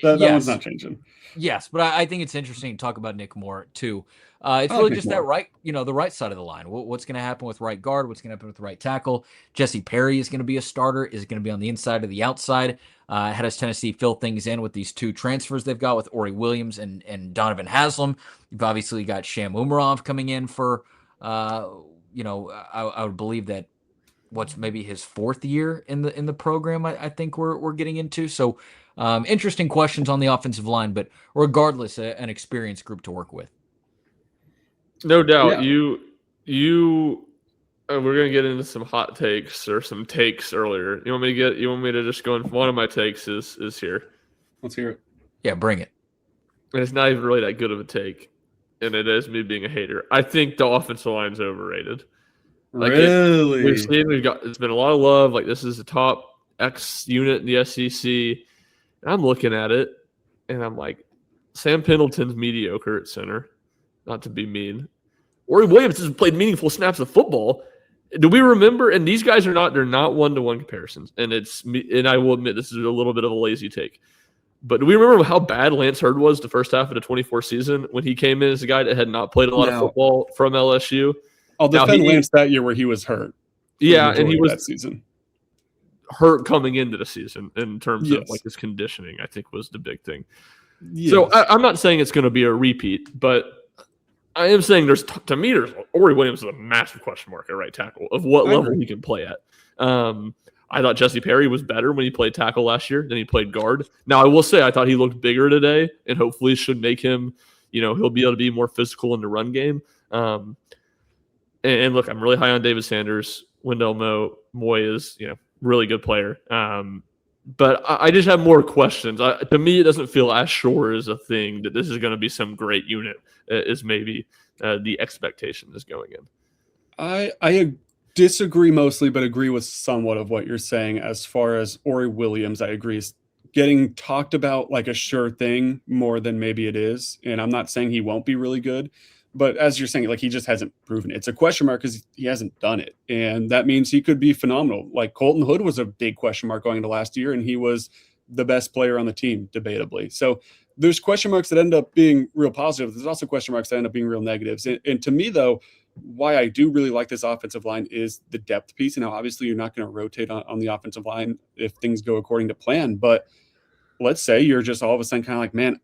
that one's not changing. Yes, but I think it's interesting to talk about Nick Moore too. It's really just that right, the right side of the line. What's going to happen with right guard? What's going to happen with right tackle? Jesse Perry is going to be a starter. Is it going to be on the inside or the outside? How does Tennessee fill things in with these two transfers they've got with Ori Williams and Donovan Haslam? You've obviously got Sham Umarov coming in for, I would believe that what's maybe his fourth year in the program. I think we're getting into. So interesting questions on the offensive line, but regardless, an experienced group to work with. No doubt. Yeah. We're gonna get into some hot takes or some takes earlier. You want me to just go in? One of my takes is here. Let's hear it. Yeah, bring it. And it's not even really that good of a take, and it is me being a hater. I think the offensive line's overrated. Like really? It's been a lot of love. Like, this is the top X unit in the SEC. And I'm looking at it, and I'm like, Sam Pendleton's mediocre at center. Not to be mean. Ori Williams has played meaningful snaps of football. Do we remember? And these guys they're not one-to-one comparisons. And I will admit this is a little bit of a lazy take. But do we remember how bad Lance Hurd was the first half of the 24 season when he came in as a guy that had not played a lot of football from LSU? I'll defend Lance that year where he was hurt. Yeah, and he was that season hurt coming into the season in terms of like his conditioning, I think was the big thing. Yes. So I'm not saying it's going to be a repeat, but I am saying there's Ori Williams is a massive question mark at right tackle of what level he can play at. I thought Jesse Perry was better when he played tackle last year than he played guard. Now, I will say I thought he looked bigger today, and hopefully should make him, he'll be able to be more physical in the run game. And look, I'm really high on David Sanders. Wendell Moy is, really good player. But I just have more questions. To me, it doesn't feel as sure as a thing that this is going to be some great unit as maybe the expectation is going in. I disagree mostly, but agree with somewhat of what you're saying. As far as Ori Williams, I agree. Is getting talked about like a sure thing more than maybe it is. And I'm not saying he won't be really good. But as you're saying, like, he just hasn't proven it. It's a question mark because he hasn't done it. And that means he could be phenomenal. Like, Colton Hood was a big question mark going into last year, and he was the best player on the team, debatably. So there's question marks that end up being real positive. There's also question marks that end up being real negatives. And to me, though, why I do really like this offensive line is the depth piece. And now, obviously, you're not going to rotate on the offensive line if things go according to plan. But let's say you're just all of a sudden kind of like, man,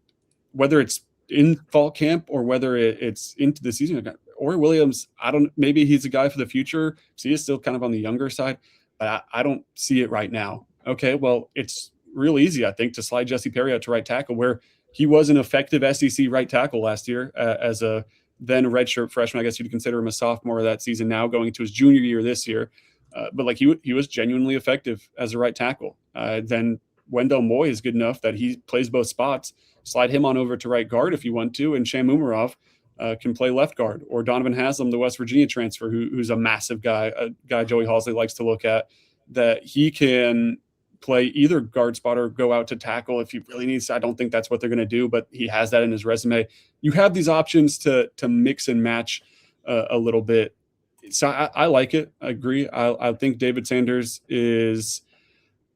whether it's in fall camp or whether it's into the season, Ori Williams, maybe he's a guy for the future. So he is still kind of on the younger side. but I don't see it right now. Okay, well, it's real easy, I think, to slide Jesse Perry out to right tackle, where he was an effective SEC right tackle last year as a then redshirt freshman. I guess you'd consider him a sophomore that season now, going into his junior year this year. But like he was genuinely effective as a right tackle. Then Wendell Moy is good enough that he plays both spots. Slide him on over to right guard if you want to, and Sham Umarov can play left guard, or Donovan Haslam, the West Virginia transfer, who's a massive guy, a guy Joey Halsley likes to look at, that he can play either guard spot or go out to tackle if he really needs to. I don't think that's what they're going to do, but he has that in his resume. You have these options to mix and match a little bit. So I like it. I agree. I think David Sanders is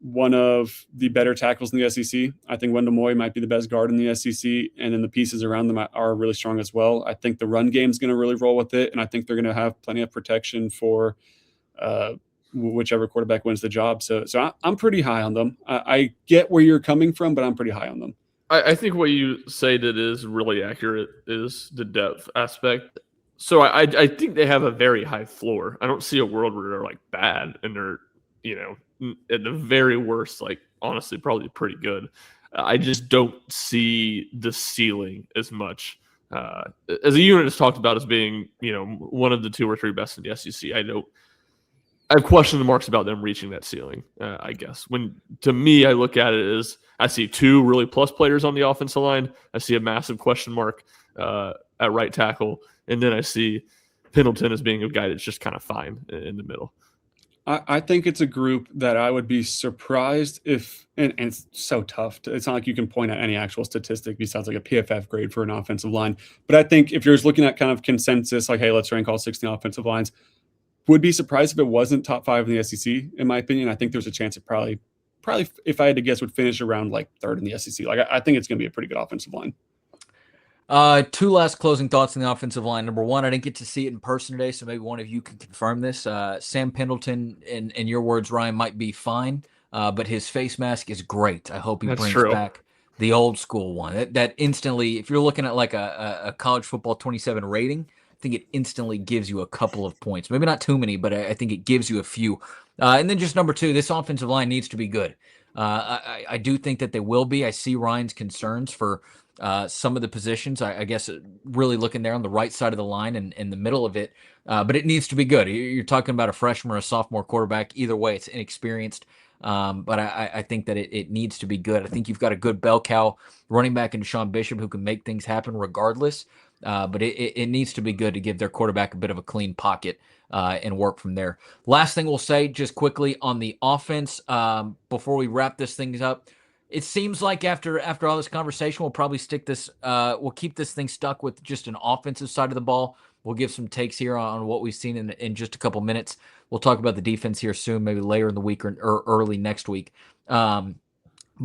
one of the better tackles in the SEC. I think Wendell Moy might be the best guard in the SEC, and then the pieces around them are really strong as well. I think the run game is going to really roll with it, and I think they're going to have plenty of protection for whichever quarterback wins the job. So I'm pretty high on them. I get where you're coming from, but I'm pretty high on them. I think what you say that is really accurate is the depth aspect. So I think they have a very high floor. I don't see a world where they're like bad and they're, at the very worst, like honestly, probably pretty good. I just don't see the ceiling as much. As a unit is talked about as being, one of the 2 or 3 best in the SEC. I have question marks about them reaching that ceiling, I guess. To me, I look at it as I see 2 really plus players on the offensive line. I see a massive question mark at right tackle. And then I see Pendleton as being a guy that's just kind of fine in the middle. I think it's a group that I would be surprised if, and it's so tough. It's not like you can point at any actual statistic besides like a PFF grade for an offensive line. But I think if you're just looking at kind of consensus, like, hey, let's rank all 16 offensive lines, would be surprised if it wasn't top 5 in the SEC, in my opinion. I think there's a chance it probably, if I had to guess, would finish around like 3rd in the SEC. Like, I think it's going to be a pretty good offensive line. 2 last closing thoughts on the offensive line. Number 1, I didn't get to see it in person today, so maybe one of you can confirm this. Sam Pendleton, in your words, Ryan, might be fine, but his face mask is great. I hope he brings back the old school one. That instantly, if you're looking at like a college football 27 rating, I think it instantly gives you a couple of points. Maybe not too many, but I think it gives you a few. And then just number 2, this offensive line needs to be good. I do think that they will be. I see Ryan's concerns for some of the positions. I guess really looking there on the right side of the line and in the middle of it. But it needs to be good. You're talking about a freshman or a sophomore quarterback. Either way, it's inexperienced. But I think that it needs to be good. I think you've got a good bell cow running back in Sean Bishop who can make things happen regardless. But it needs to be good to give their quarterback a bit of a clean pocket and work from there. Last thing we'll say just quickly on the offense before we wrap this thing up. It seems like after all this conversation, we'll probably we'll keep this thing stuck with just an offensive side of the ball. We'll give some takes here on what we've seen in just a couple minutes. We'll talk about the defense here soon, maybe later in the week or early next week. But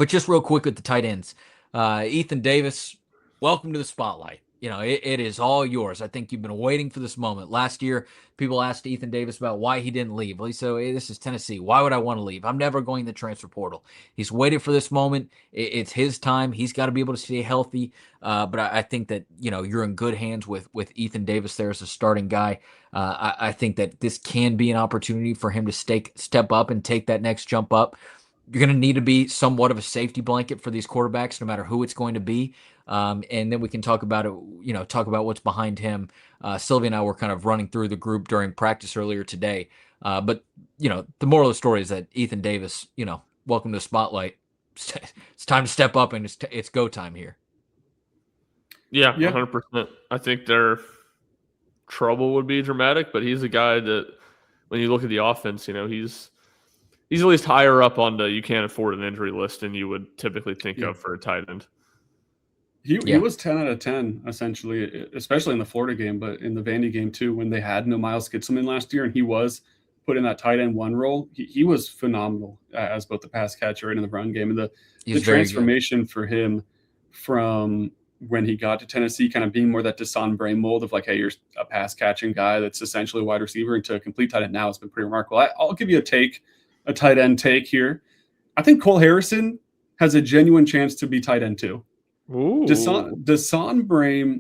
just real quick with the tight ends. Ethan Davis, welcome to the spotlight. It is all yours. I think you've been waiting for this moment. Last year, people asked Ethan Davis about why he didn't leave. Well, he said, hey, this is Tennessee. Why would I want to leave? I'm never going to the transfer portal. He's waited for this moment. It's his time. He's got to be able to stay healthy. But I think that, you're in good hands with Ethan Davis there as a starting guy. I think that this can be an opportunity for him to step up and take that next jump up. You're going to need to be somewhat of a safety blanket for these quarterbacks, no matter who it's going to be. And then we can talk about it, talk about what's behind him. Sylvia and I were kind of running through the group during practice earlier today. But, the moral of the story is that Ethan Davis, welcome to the spotlight. It's time to step up, and it's go time here. Yeah, 100%. I think their trouble would be dramatic, but he's a guy that when you look at the offense, he's at least higher up on the you can't afford an injury list than you would typically think of for a tight end. He was 10 out of 10, essentially, especially in the Florida game, but in the Vandy game too, when they had no Miles Kitselman last year, and he was put in that tight end 1 role. He was phenomenal as both the pass catcher and in the run game. And the transformation for him from when he got to Tennessee, kind of being more that Desan Bray mold of like, hey, you're a pass catching guy that's essentially a wide receiver, into a complete tight end now, it's been pretty remarkable. I'll give you a tight end take here. I think Cole Harrison has a genuine chance to be tight end 2. Desan Bray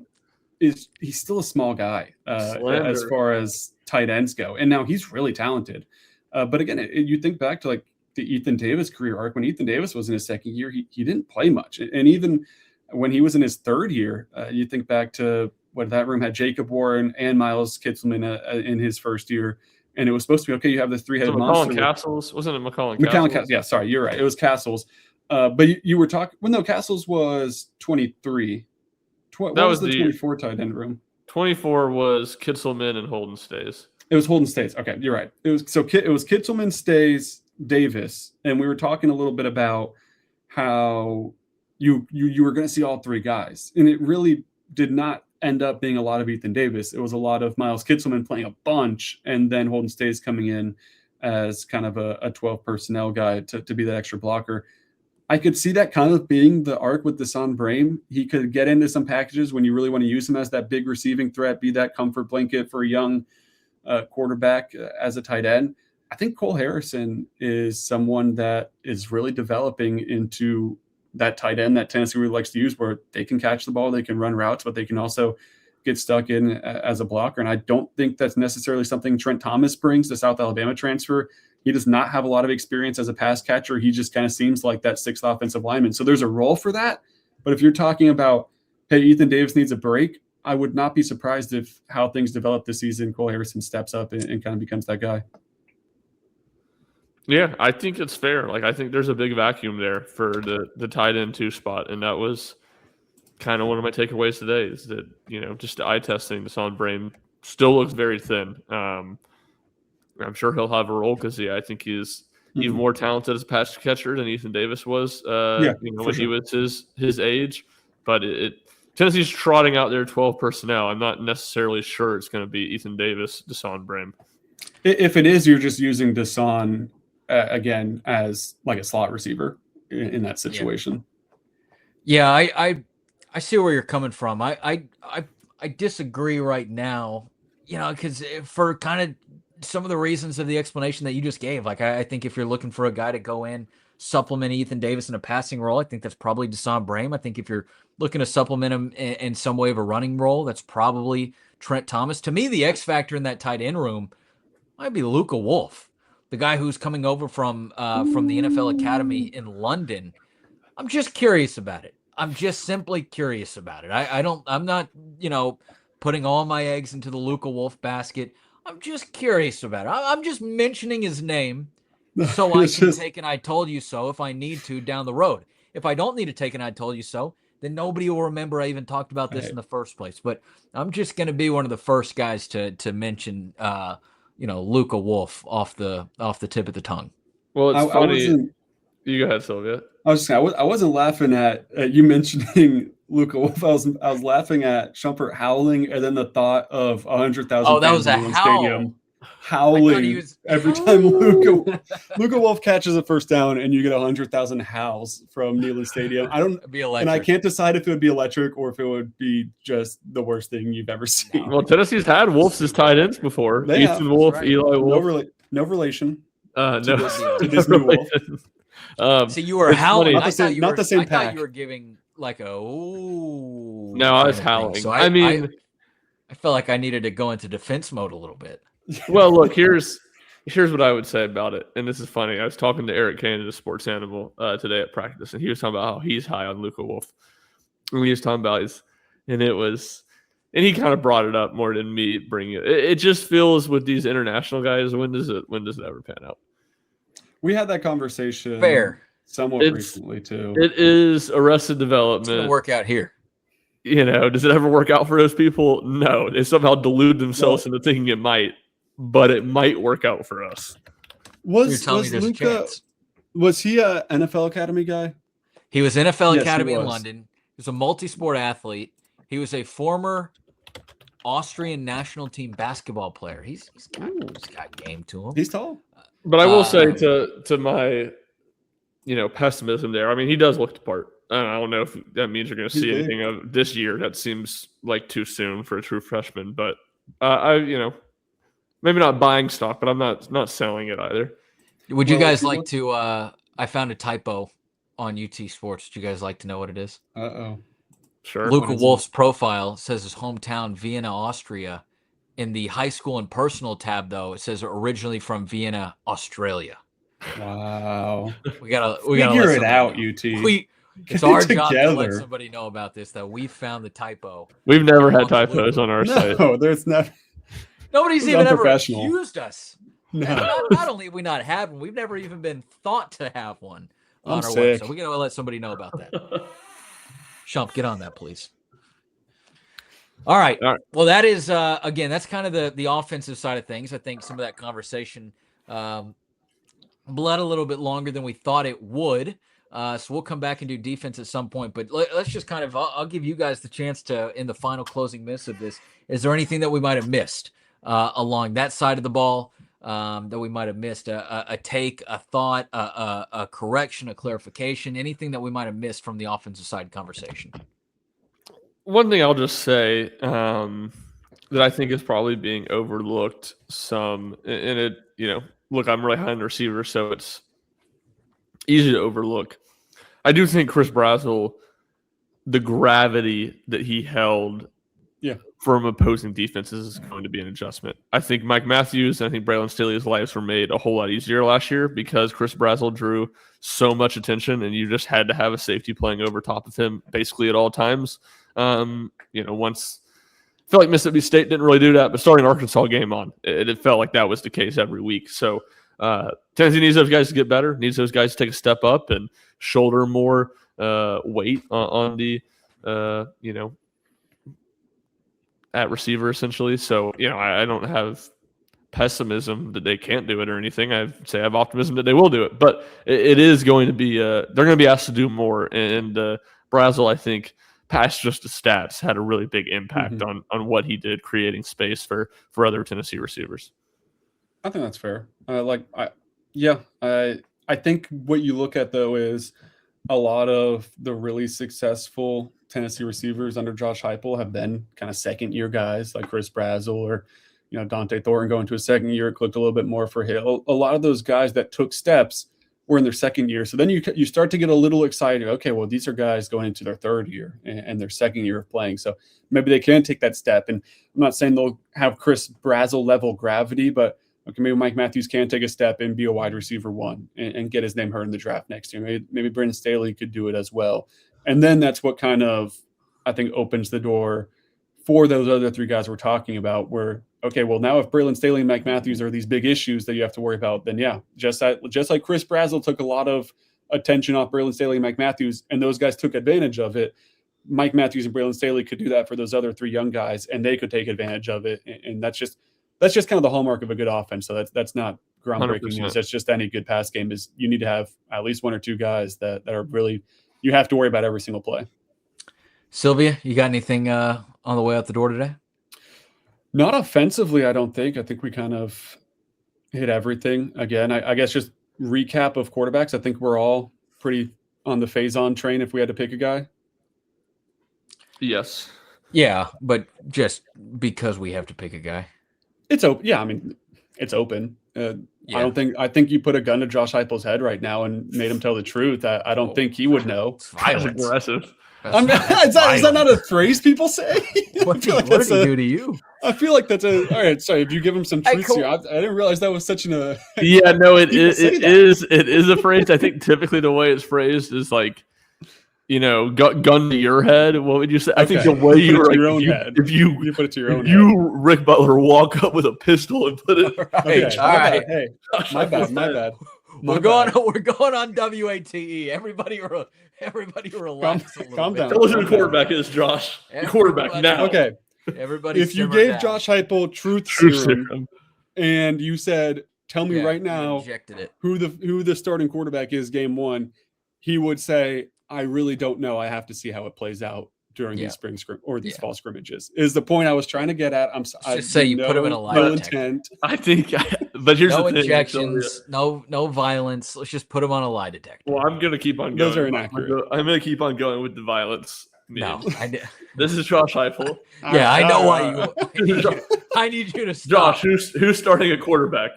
he's still a small guy as far as tight ends go. And now he's really talented. But again, you think back to like the Ethan Davis career arc. When Ethan Davis was in his second year, he didn't play much. And even when he was in his third year, you think back to what that room had Jacob Warren and Miles Kitselman in his first year. And it was supposed to be, okay, you have the three-headed monster. Castles? Wasn't it McCollum Castles? Yeah, sorry, you're right. It was Castles. But you were talking, well, no, Castles was 23. What was the 24 tight end room? 24 was Kitselman and Holden Stays. It was Holden Stays. Okay, you're right. It was Kitselman, Stays, Davis, and we were talking a little bit about how you were going to see all three guys, and it really did not end up being a lot of Ethan Davis. It was a lot of Miles Kitselman playing a bunch, and then Holden Stays coming in as kind of a 12 personnel guy to be that extra blocker. I could see that kind of being the arc with Desan Brame. He could get into some packages when you really want to use him as that big receiving threat, be that comfort blanket for a young quarterback as a tight end. I think Cole Harrison is someone that is really developing into that tight end that Tennessee really likes to use, where they can catch the ball, they can run routes, but they can also get stuck in as a blocker. And I don't think that's necessarily something Trent Thomas brings, the South Alabama transfer. He does not have a lot of experience as a pass catcher. He just kind of seems like that sixth offensive lineman. So there's a role for that. But if you're talking about, hey, Ethan Davis needs a break, I would not be surprised if how things develop this season, Cole Harrison steps up and kind of becomes that guy. Yeah, I think it's fair. Like, I think there's a big vacuum there for the tight end 2 spot. And that was kind of one of my takeaways today, is that, just the eye testing, Desan Brame still looks very thin. I'm sure he'll have a role because I think he's even more talented as a pass catcher than Ethan Davis was, when he was his age. But Tennessee's trotting out their 12 personnel. I'm not necessarily sure it's going to be Ethan Davis, Desan Brame. If it is, you're just using Desan again as like a slot receiver in that situation. Yeah, I see where you're coming from. I disagree right now, because for kind of some of the reasons of the explanation that you just gave. Like, I think if you're looking for a guy to go in, supplement Ethan Davis in a passing role, I think that's probably Desan Brame. I think if you're looking to supplement him in some way of a running role, that's probably Trent Thomas. To me, the X factor in that tight end room might be Luka Wolf, the guy who's coming over from the NFL Academy in London. I'm just curious about it. I'm just simply curious about it. I'm not, putting all my eggs into the Luka Wolf basket. I'm just curious about it. I'm just mentioning his name so I can take an I told you so if I need to down the road. If I don't need to take an I told you so, then nobody will remember I even talked about this in the first place. But I'm just going to be one of the first guys to mention, Luka Wolf off the tip of the tongue. Well, it's funny. You go ahead, Sylvia. I wasn't laughing at you mentioning Luka Wolf. I was laughing at Shumpert howling, and then the thought of 100,000. Oh, that was a howl. Stadium howling every time Luka Wolf catches a first down, and you get 100,000 howls from Neyland Stadium. And I can't decide if it would be electric or if it would be just the worst thing you've ever seen. Well, Tennessee's had Wolves as tight ends before. Ethan Wolf, right. Eli Wolf. No relation. No. To this new Wolf. So you were howling. Not the same pack. I thought you were giving like a ooh. No, I was howling. So I felt like I needed to go into defense mode a little bit. Well, look, here's what I would say about it, and this is funny. I was talking to Eric Kane, the sports animal, today at practice, and he was talking about how he's high on Luka Wolf. And he was talking about and he kind of brought it up more than me bringing it. It just feels with these international guys, when does it ever pan out? We had that conversation somewhat recently too. It is Arrested Development. It's going to work out here. Does it ever work out for those people? No. They somehow delude themselves into thinking it might, but it might work out for us. Was Luka? Was he a NFL Academy guy? He was NFL Academy in London. He was a multi-sport athlete. He was a former Austrian national team basketball player. He's got game to him. He's tall. But I will say to my, pessimism there. I mean, he does look the part. I don't know if that means you're going to see anything of this year. That seems like too soon for a true freshman. But maybe not buying stock, but I'm not selling it either. Would you guys like to? I found a typo on UT Sports. Would you guys like to know what it is? Uh-oh. Sure. Luka Wolf's profile says his hometown, Vienna, Austria, In the high school and personal tab, though, it says originally from Vienna, Australia. Wow. We gotta Figure let it out, somebody know. UT. It's Get our it job to let together. somebody know about this, that we found the typo. We've never had On the typos logo. on our site. No, there's never. Nobody's It's even ever unprofessional. accused us. No. Not only have we not had one, we've never even been thought to have one on I'm our sick. website. We gotta let somebody know about that. Shump, get on that, please. All right. Well, that is again, that's kind of the offensive side of things. I think some of that conversation bled a little bit longer than we thought it would. So we'll come back and do defense at some point. But let's just kind of, I'll give you guys the chance to, in the final closing minutes of this, is there anything that we might have missed along that side of the ball that we might have missed? A take, a thought, a correction, a clarification, anything that we might have missed from the offensive side conversation? One thing I'll just say that I think is probably being overlooked some, and it, look, I'm really high on receiver, so it's easy to overlook. I do think Chris Brazzell, the gravity that he held from opposing defenses is going to be an adjustment. I think Mike Matthews and I think Braylon Staley's lives were made a whole lot easier last year because Chris Brazzell drew so much attention, and you just had to have a safety playing over top of him basically at all times. Once I feel like Mississippi State didn't really do that, but starting Arkansas game on, it felt like that was the case every week. So Tennessee needs those guys to get better, needs those guys to take a step up and shoulder more weight on the, at receiver essentially. So, I don't have pessimism that they can't do it or anything. I have optimism that they will do it, but it is going to be, they're going to be asked to do more. And Brazzell, I think, past just the stats, had a really big impact on what he did, creating space for other Tennessee receivers. I think that's fair. I think what you look at though is a lot of the really successful Tennessee receivers under Josh Heupel have been kind of second year guys like Chris Brazzell or Dante Thornton going to his second year. It clicked a little bit more for Hill. A lot of those guys that took steps were in their second year. So then you start to get a little excited. Okay, well, these are guys going into their third year and their second year of playing. So maybe they can take that step. And I'm not saying they'll have Chris Brazzell level gravity, but okay, maybe Mike Matthews can take a step and be a wide receiver one and get his name heard in the draft next year. Maybe Brandon Staley could do it as well. And then that's what kind of, I think, opens the door for those other three guys we're talking about where, okay, well, now if Braylon Staley and Mike Matthews are these big issues that you have to worry about, then just like Chris Brazzell took a lot of attention off Braylon Staley and Mike Matthews, and those guys took advantage of it, Mike Matthews and Braylon Staley could do that for those other three young guys, and they could take advantage of it. And that's just kind of the hallmark of a good offense. So that's not groundbreaking 100%. news. That's just any good pass game is you need to have at least one or two guys that are really, you have to worry about every single play. Sylvia, you got anything on the way out the door today? Not offensively, I don't think. I think we kind of hit everything. Again, I guess just recap of quarterbacks. I think we're all pretty on the phase-on train if we had to pick a guy. Yes. Yeah, but just because we have to pick a guy. It's open. Yeah, I mean, it's open. I think you put a gun to Josh Heupel's head right now and made him tell the truth. I don't think he would know. It's violent. That's aggressive. Is that not a phrase people say? What did he do to you? I feel like that's a. All right, sorry. If you give him some truth here, I didn't realize that was such an. Yeah, no, it is a phrase. I think typically the way it's phrased is like, gun to your head. What would you say? I think the way you were your own head. If you put it to your own you head. Rick Butler walk up with a pistol and put it. Okay, All right. Hey, my bad. We're going on WATE. Everybody relax. Calm down. Tell us who the quarterback is, Josh. The quarterback now. Okay. Everybody. If you gave Josh Heupel truth serum and you said, "Tell me right now rejected it. who the starting quarterback is game one," he would say, "I really don't know. I have to see how it plays out during these spring or these fall scrimmages." Is the point I was trying to get at. Just say you put him in a lie detector. Intent. I think, but here's no the thing. injections, no violence. Let's just put him on a lie detector. Well, I'm gonna keep on going. Those are inaccurate. I'm gonna keep on going with the violence. No, This is Josh Heupel. Yeah, I know why you. I need you to stop. Josh, who's starting a quarterback?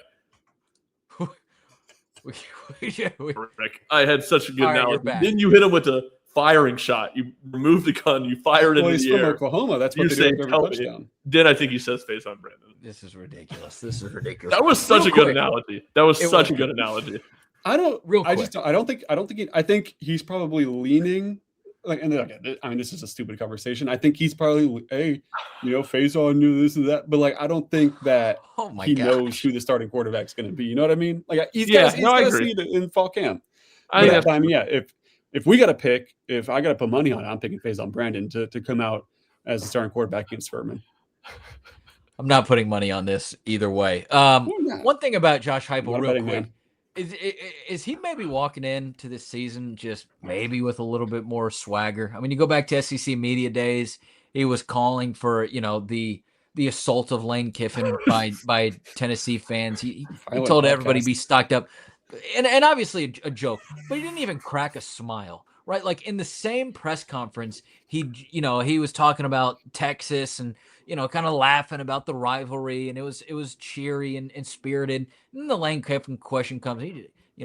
Rick, I had such a good analogy. Then you hit him with a firing shot. You remove the gun, you fire it Well, into he's the from air. Oklahoma. That's You what they do say, with every "Tell me." touchdown. Then I think he says face on Brandon. This is ridiculous. This is ridiculous. That was such Real a good quick. analogy. That was It such was. a good analogy. I don't. Real I quick. just. I don't think. I think he's probably leaning. Like, and again, I mean, this is a stupid conversation. I think he's probably, hey, Faison knew this and that, but like, I don't think that Oh my he gosh. knows who the starting quarterback's going to be. You know what I mean? Like, he's Yeah, got no, I to agree. see it in fall camp. I But think that's I mean, yeah, if we got to pick, if I got to put money on it, I'm picking Faison Brandon to come out as the starting quarterback against Furman. I'm not putting money on this either way. Why not? One thing about Josh Heupel, Not a real betting quick, man. is he maybe walking into this season just maybe with a little bit more swagger? I mean, you go back to SEC media days, he was calling for the assault of Lane Kiffin by Tennessee fans. He Violent told everybody podcast. be stocked up, and obviously a joke, but he didn't even crack a smile. Right, like in the same press conference, he was talking about Texas and kind of laughing about the rivalry, and it was cheery and spirited. And then the Lane Kiffin question comes,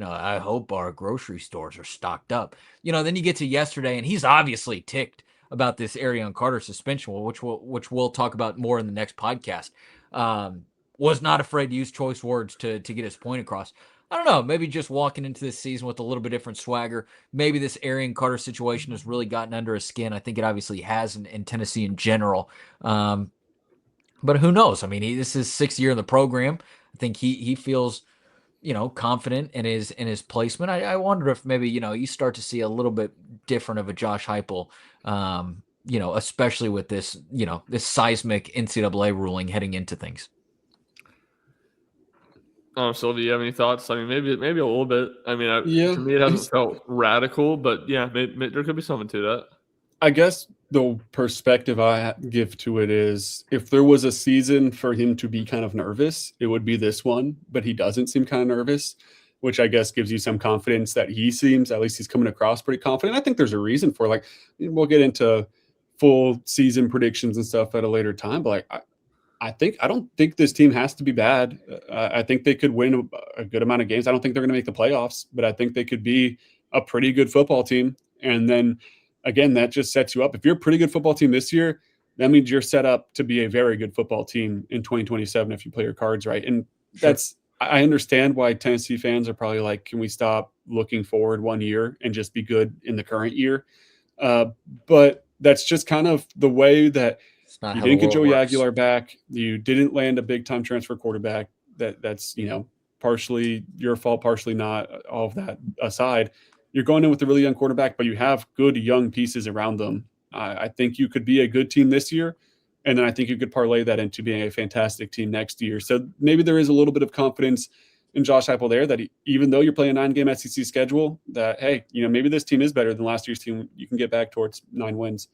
I hope our grocery stores are stocked up. Then you get to yesterday, and he's obviously ticked about this Arion Carter suspension, which we'll talk about more in the next podcast. Was not afraid to use choice words to get his point across. I don't know, maybe just walking into this season with a little bit different swagger. Maybe this Arion Carter situation has really gotten under his skin. I think it obviously has in Tennessee in general. But who knows? I mean, this is his 6th year in the program. I think he feels, confident in his placement. I wonder if maybe, you start to see a little bit different of a Josh Heupel, especially with this, this seismic NCAA ruling heading into things. So do you have any thoughts? I mean, maybe a little bit. I mean, Yeah, to me, it hasn't felt radical, but yeah, maybe there could be something to that. I guess the perspective I give to it is if there was a season for him to be kind of nervous, it would be this one, but he doesn't seem kind of nervous, which I guess gives you some confidence that he seems, at least he's coming across pretty confident. I think there's a reason for it. Like, we'll get into full season predictions and stuff at a later time, but like, I don't think this team has to be bad. I think they could win a good amount of games. I don't think they're going to make the playoffs, but I think they could be a pretty good football team. And then again, that just sets you up. If you're a pretty good football team this year, that means you're set up to be a very good football team in 2027 if you play your cards right. And I understand why Tennessee fans are probably like, can we stop looking forward 1 year and just be good in the current year? But that's just kind of the way that you didn't get Joey Aguilar back. You didn't land a big-time transfer quarterback. That's partially your fault, partially not. All of that aside, you're going in with a really young quarterback, but you have good young pieces around them. I think you could be a good team this year, and then I think you could parlay that into being a fantastic team next year. So maybe there is a little bit of confidence in Josh Heupel there that even though you're playing a 9-game SEC schedule, that, hey, maybe this team is better than last year's team. You can get back towards 9 wins.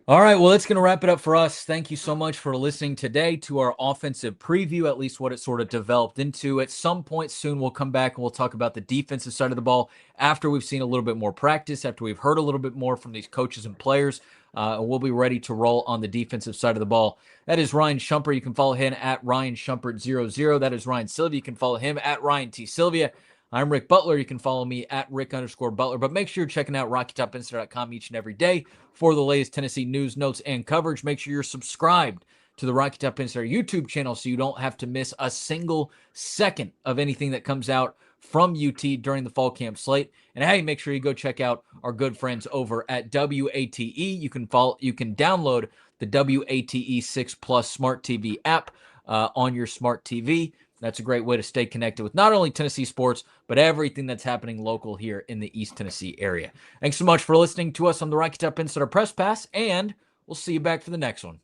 All right, well, that's going to wrap it up for us. Thank you so much for listening today to our offensive preview, at least what it sort of developed into. At some point soon, we'll come back and we'll talk about the defensive side of the ball after we've seen a little bit more practice, after we've heard a little bit more from these coaches and players. And we'll be ready to roll on the defensive side of the ball. That is Ryan Shumpert. You can follow him at Ryan Shumpert00. That is Ryan Sylvia. You can follow him at Ryan T. Sylvia. I'm Rick Butler. You can follow me at Rick_Butler. But make sure you're checking out RockyTopInsider.com each and every day for the latest Tennessee news, notes, and coverage. Make sure you're subscribed to the Rocky Top Insider YouTube channel so you don't have to miss a single second of anything that comes out from UT during the fall camp slate. And hey, make sure you go check out our good friends over at WATE. You can download the WATE 6 Plus Smart TV app on your smart TV. That's a great way to stay connected with not only Tennessee sports, but everything that's happening local here in the East Tennessee area. Thanks so much for listening to us on the Rocky Top Insider Press Pass, and we'll see you back for the next one.